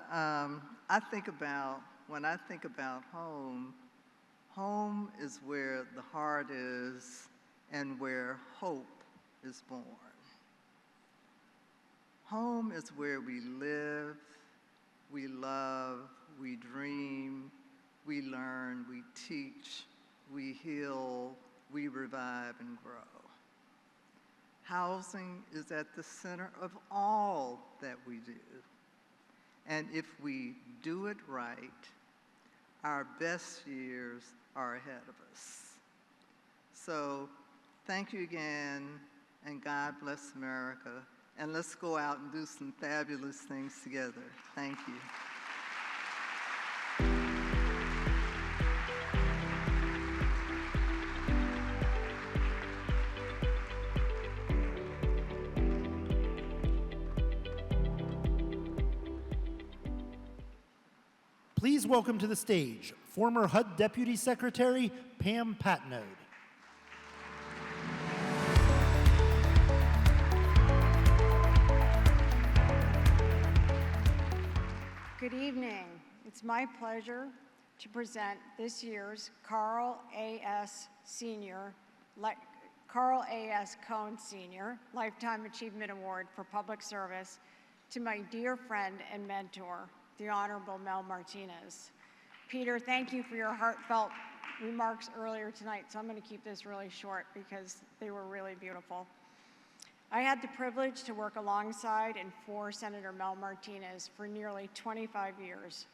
when I think about home, home is where the heart is and where hope is born. Home is where we live, we love, we dream, we learn, we teach, we heal, we revive and grow. Housing is at the center of all that we do. And if we do it right, our best years are ahead of us. So thank you again, and God bless America. And let's go out and do some fabulous things together. Thank you. Please welcome to the stage former HUD Deputy Secretary Pam Patnode. Good evening. It's my pleasure to present this year's Carl A.S. Cohn Senior Lifetime Achievement Award for Public Service to my dear friend and mentor, the Honorable Mel Martinez. Peter, thank you for your heartfelt remarks earlier tonight, so I'm going to keep this really short because they were really beautiful. I had the privilege to work alongside and for Senator Mel Martinez for nearly 25 years,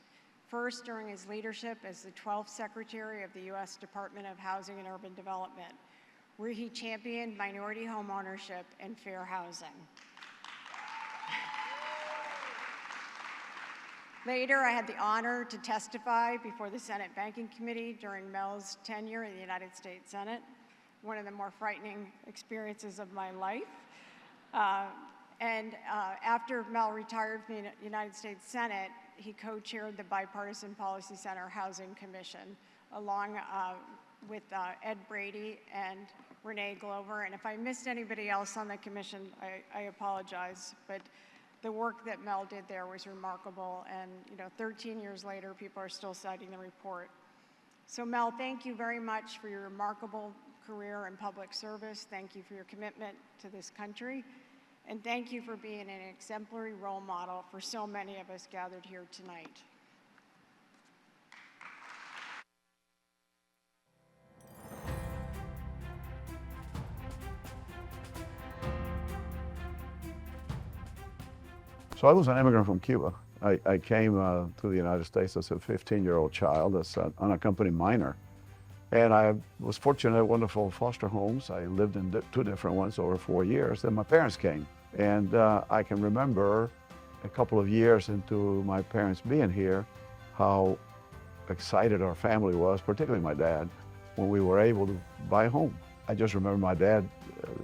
first during his leadership as the 12th Secretary of the U.S. Department of Housing and Urban Development, where he championed minority home ownership and fair housing. Later, I had the honor to testify before the Senate Banking Committee during Mel's tenure in the United States Senate, one of the more frightening experiences of my life. After Mel retired from the United States Senate, he co-chaired the Bipartisan Policy Center Housing Commission, along with Ed Brady and Renee Glover. And if I missed anybody else on the commission, I apologize. But the work that Mel did there was remarkable, and 13 years later, people are still citing the report. So Mel, thank you very much for your remarkable career in public service. Thank you for your commitment to this country, and thank you for being an exemplary role model for so many of us gathered here tonight. So I was an immigrant from Cuba. I came to the United States as a 15-year-old child, as an unaccompanied minor. And I was fortunate at wonderful foster homes. I lived in two different ones over 4 years. Then my parents came. And I can remember a couple of years into my parents being here, how excited our family was, particularly my dad, when we were able to buy a home. I just remember my dad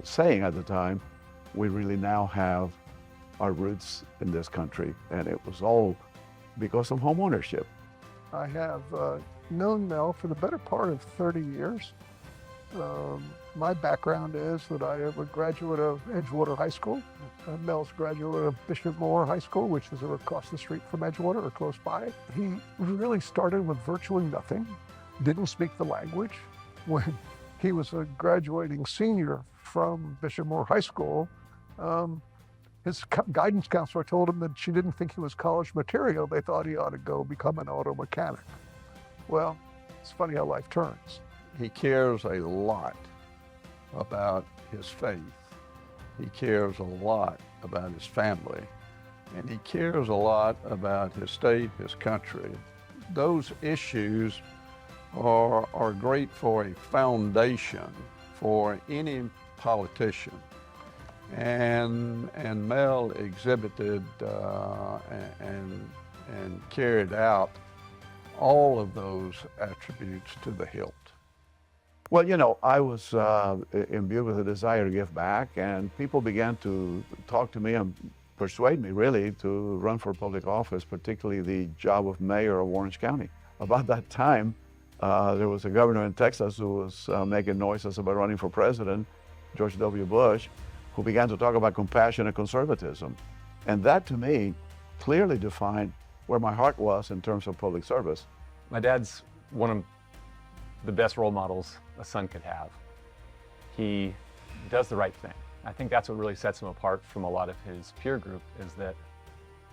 saying at the time, we really now have our roots in this country, and it was all because of home ownership. I have known Mel for the better part of 30 years. My background is that I am a graduate of Edgewater High School. Mel's a graduate of Bishop Moore High School, which is across the street from Edgewater or close by. He really started with virtually nothing, didn't speak the language. When he was a graduating senior from Bishop Moore High School, his guidance counselor told him that she didn't think he was college material. They thought he ought to go become an auto mechanic. Well, it's funny how life turns. He cares a lot about his faith. He cares a lot about his family. And he cares a lot about his state, his country. Those issues are great for a foundation for any politician. And Mel exhibited and carried out all of those attributes to the hilt. Well, you know, I was imbued with a desire to give back, and people began to talk to me and persuade me, really, to run for public office, particularly the job of mayor of Orange County. About that time, there was a governor in Texas who was making noises about running for president, George W. Bush, who began to talk about compassion and conservatism. And that, to me, clearly defined where my heart was in terms of public service. My dad's one of the best role models a son could have. He does the right thing. I think that's what really sets him apart from a lot of his peer group, is that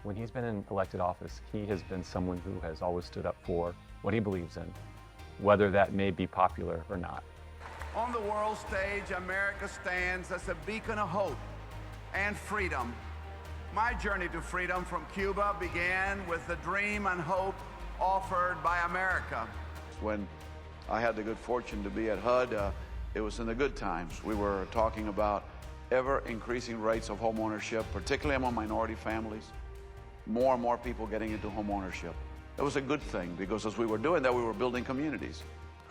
when he's been in elected office, he has been someone who has always stood up for what he believes in, whether that may be popular or not. On the world stage, America stands as a beacon of hope and freedom. My journey to freedom from Cuba began with the dream and hope offered by America. When I had the good fortune to be at HUD, it was in the good times. We were talking about ever increasing rates of home ownership, particularly among minority families. More and more people getting into home ownership. It was a good thing, because as we were doing that, we were building communities.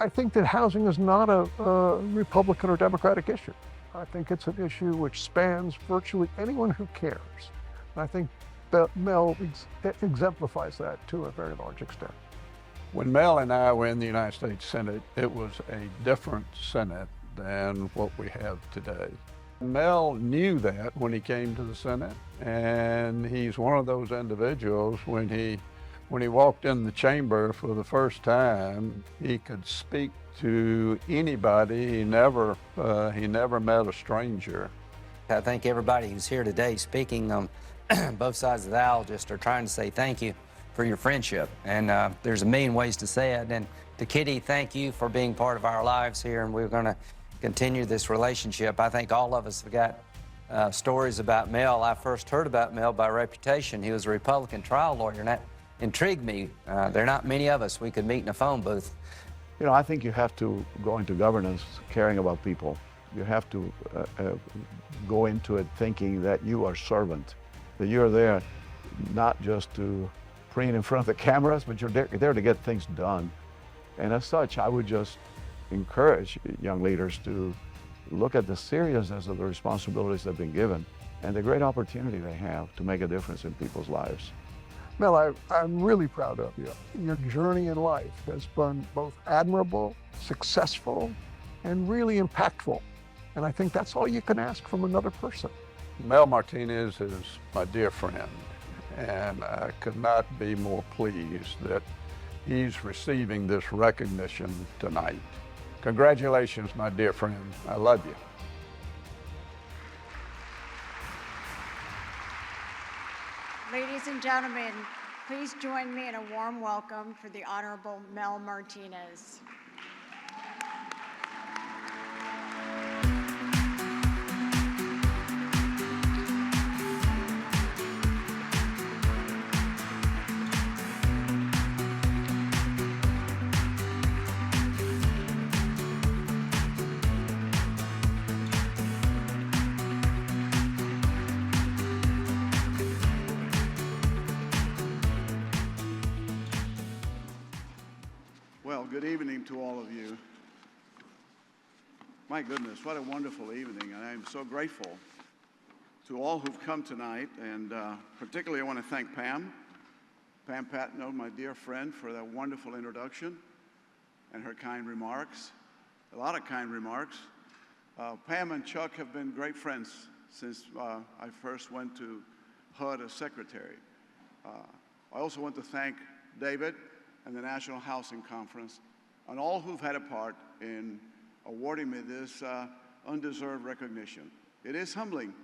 I think that housing is not a Republican or Democratic issue. I think it's an issue which spans virtually anyone who cares. And I think that Mel exemplifies that to a very large extent. When Mel and I were in the United States Senate, it was a different Senate than what we have today. Mel knew that when he came to the Senate, and he's one of those individuals when he walked in the chamber for the first time, he could speak to anybody. He never met a stranger. I think everybody who's here today speaking on both sides of the aisle just are trying to say thank you for your friendship. And there's a million ways to say it. And to Kitty, thank you for being part of our lives here, and we're going to continue this relationship. I think all of us have got stories about Mel. I first heard about Mel by reputation. He was a Republican trial lawyer, and that intrigued me. There are not many of us we could meet in a phone booth. You know, I think you have to go into governance caring about people. You have to go into it thinking that you are servant, that you're there not just to preen in front of the cameras, but you're there to get things done. And as such, I would just encourage young leaders to look at the seriousness of the responsibilities they've been given and the great opportunity they have to make a difference in people's lives. Mel, I'm really proud of you. Your journey in life has been both admirable, successful, and really impactful. And I think that's all you can ask from another person. Mel Martinez is my dear friend, and I could not be more pleased that he's receiving this recognition tonight. Congratulations, my dear friend. I love you. Ladies and gentlemen, please join me in a warm welcome for the Honorable Mel Martinez. Well, good evening to all of you. My goodness, what a wonderful evening, and I am so grateful to all who've come tonight, and particularly I want to thank Pam Patno, my dear friend, for that wonderful introduction and her kind remarks, a lot of kind remarks. Pam and Chuck have been great friends since I first went to HUD as secretary. I also want to thank David and the National Housing Conference and all who've had a part in awarding me this undeserved recognition. It is humbling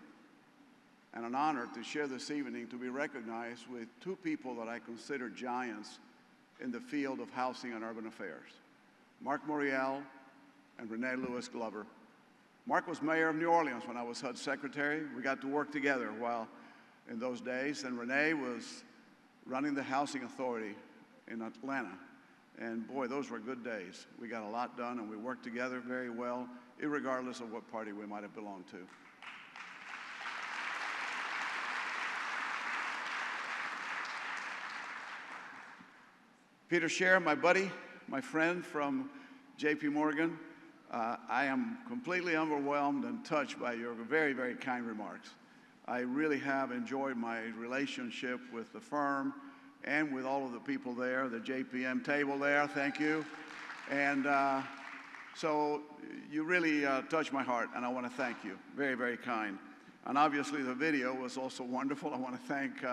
and an honor to share this evening to be recognized with two people that I consider giants in the field of housing and urban affairs, Mark Morial and Renee Lewis Glover. Mark was mayor of New Orleans when I was HUD secretary. We got to work together while in those days, and Renee was running the housing authority in Atlanta. And boy, those were good days. We got a lot done and we worked together very well, irregardless of what party we might have belonged to. Peter Scher, my buddy, my friend from JP Morgan, I am completely overwhelmed and touched by your very, very kind remarks. I really have enjoyed my relationship with the firm and with all of the people there, the JPM table there, thank you. And so you really touched my heart, and I want to thank you. Very, very kind. And obviously the video was also wonderful. I want to thank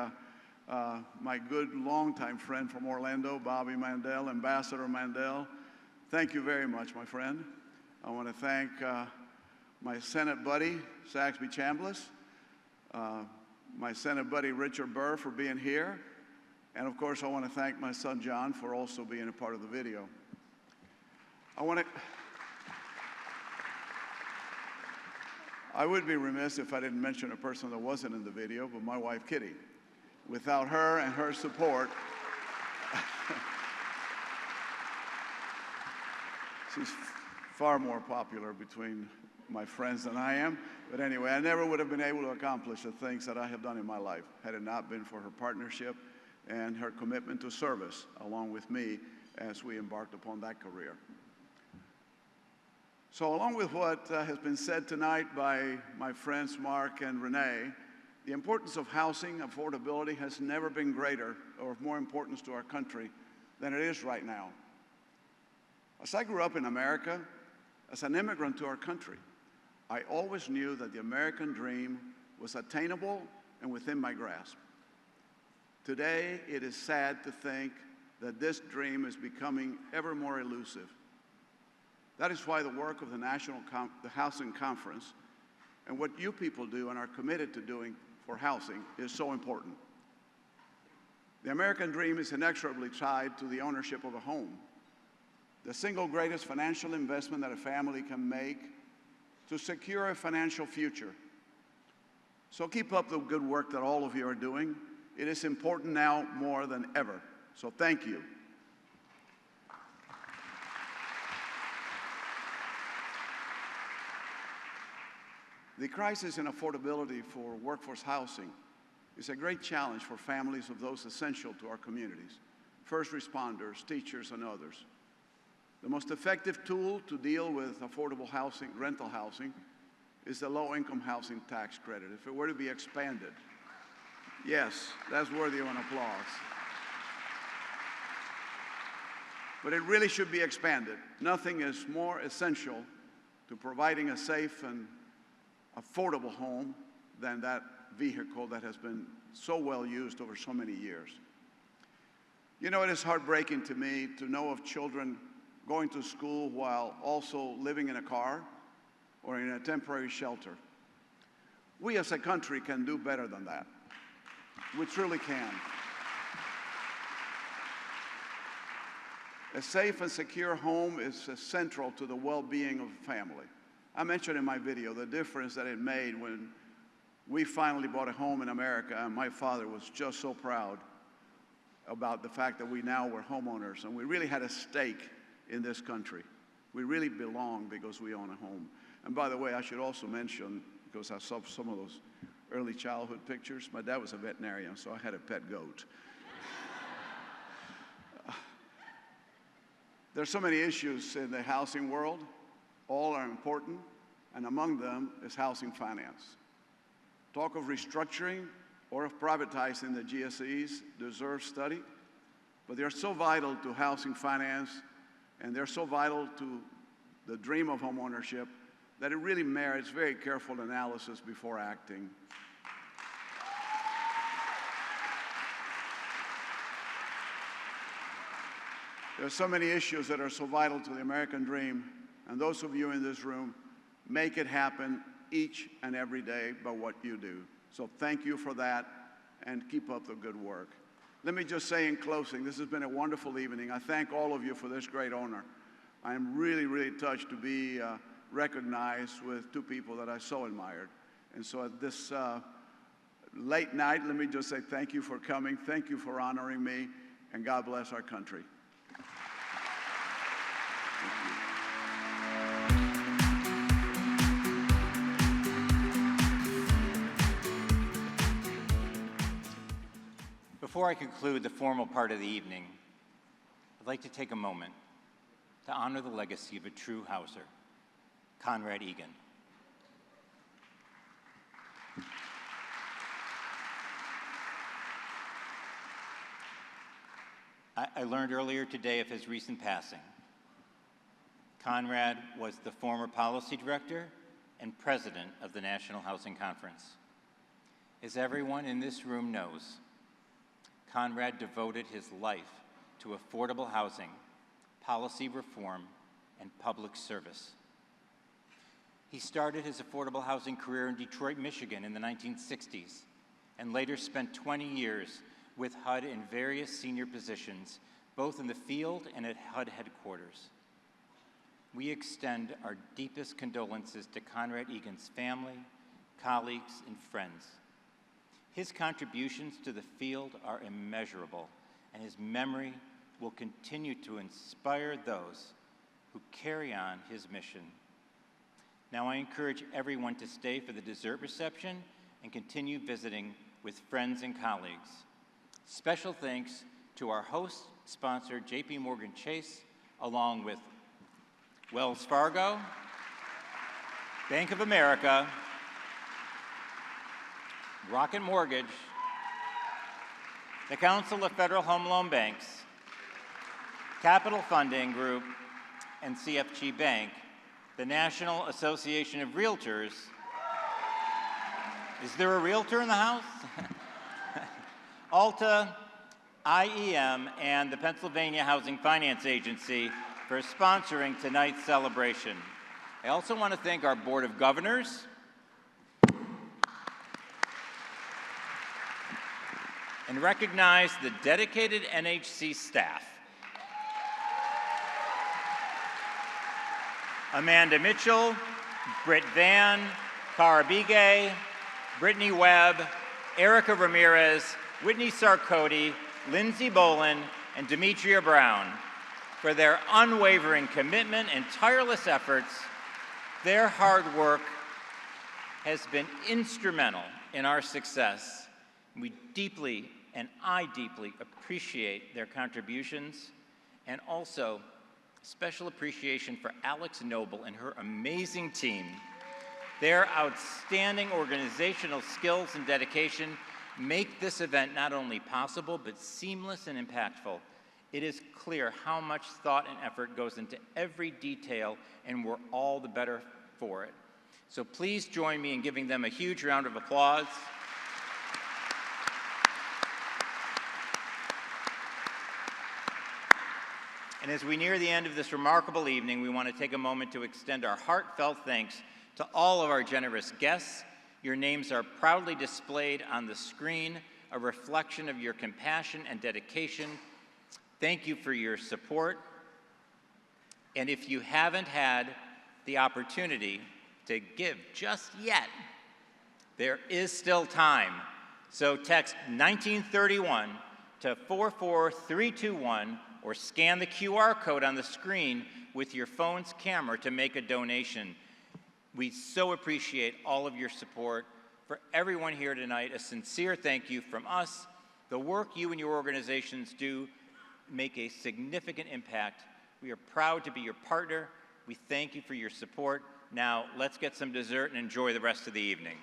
my good longtime friend from Orlando, Bobby Mandel, Ambassador Mandel. Thank you very much, my friend. I want to thank my Senate buddy, Saxby Chambliss, my Senate buddy, Richard Burr, for being here. And of course, I want to thank my son, John, for also being a part of the video. I would be remiss if I didn't mention a person that wasn't in the video, but my wife, Kitty. Without her and her support, she's far more popular between my friends than I am. But anyway, I never would have been able to accomplish the things that I have done in my life had it not been for her partnership and her commitment to service along with me as we embarked upon that career. So along with what has been said tonight by my friends Mark and Renee, the importance of housing affordability has never been greater or of more importance to our country than it is right now. As I grew up in America, as an immigrant to our country, I always knew that the American dream was attainable and within my grasp. Today, it is sad to think that this dream is becoming ever more elusive. That is why the work of the Housing Conference and what you people do and are committed to doing for housing is so important. The American dream is inexorably tied to the ownership of a home, the single greatest financial investment that a family can make to secure a financial future. So keep up the good work that all of you are doing. It is important now more than ever. So thank you. The crisis in affordability for workforce housing is a great challenge for families of those essential to our communities, first responders, teachers, and others. The most effective tool to deal with affordable housing, rental housing, is the low-income housing tax credit. If it were to be expanded, yes, that's worthy of an applause. But it really should be expanded. Nothing is more essential to providing a safe and affordable home than that vehicle that has been so well used over so many years. You know, it is heartbreaking to me to know of children going to school while also living in a car or in a temporary shelter. We as a country can do better than that. We truly can. A safe and secure home is central to the well-being of a family. I mentioned in my video the difference that it made when we finally bought a home in America, and my father was just so proud about the fact that we now were homeowners, and we really had a stake in this country. We really belong because we own a home. And by the way, I should also mention, because I saw some of those early childhood pictures, my dad was a veterinarian, so I had a pet goat. There's so many issues in the housing world. All are important, and among them is housing finance. Talk of restructuring or of privatizing the GSEs deserves study, but they're so vital to housing finance and they're so vital to the dream of homeownership that it really merits very careful analysis before acting. There are so many issues that are so vital to the American dream, and those of you in this room make it happen each and every day by what you do. So thank you for that, and keep up the good work. Let me just say in closing, this has been a wonderful evening. I thank all of you for this great honor. I am really, really touched to be recognized with two people that I so admired. And so at this late night, let me just say thank you for coming, thank you for honoring me, and God bless our country. Before I conclude the formal part of the evening, I'd like to take a moment to honor the legacy of a true Hauser, Conrad Egan. I learned earlier today of his recent passing. Conrad was the former policy director and president of the National Housing Conference. As everyone in this room knows, Conrad devoted his life to affordable housing, policy reform, and public service. He started his affordable housing career in Detroit, Michigan in the 1960s, and later spent 20 years with HUD in various senior positions, both in the field and at HUD headquarters. We extend our deepest condolences to Conrad Egan's family, colleagues, and friends. His contributions to the field are immeasurable, and his memory will continue to inspire those who carry on his mission. Now I encourage everyone to stay for the dessert reception and continue visiting with friends and colleagues. Special thanks to our host sponsor, JP Morgan Chase, along with Wells Fargo, Bank of America, Rocket Mortgage, the Council of Federal Home Loan Banks, Capital Funding Group, and CFG Bank, the National Association of Realtors. Is there a realtor in the house? Alta, IEM, and the Pennsylvania Housing Finance Agency for sponsoring tonight's celebration. I also want to thank our Board of Governors, and recognize the dedicated NHC staff. Amanda Mitchell, Britt Van, Cara Bigay, Brittany Webb, Erica Ramirez, Whitney Sarkody, Lindsay Bolin, and Demetria Brown for their unwavering commitment and tireless efforts. Their hard work has been instrumental in our success. We deeply, and I deeply, appreciate their contributions, and also special appreciation for Alex Noble and her amazing team. Their outstanding organizational skills and dedication make this event not only possible, but seamless and impactful. It is clear how much thought and effort goes into every detail, and we're all the better for it. So please join me in giving them a huge round of applause. And as we near the end of this remarkable evening, we want to take a moment to extend our heartfelt thanks to all of our generous guests. Your names are proudly displayed on the screen, a reflection of your compassion and dedication. Thank you for your support. And if you haven't had the opportunity to give just yet, there is still time. So text 1931 to 44321 or scan the QR code on the screen with your phone's camera to make a donation. We so appreciate all of your support. For everyone here tonight, a sincere thank you from us. The work you and your organizations do make a significant impact. We are proud to be your partner. We thank you for your support. Now, let's get some dessert and enjoy the rest of the evening.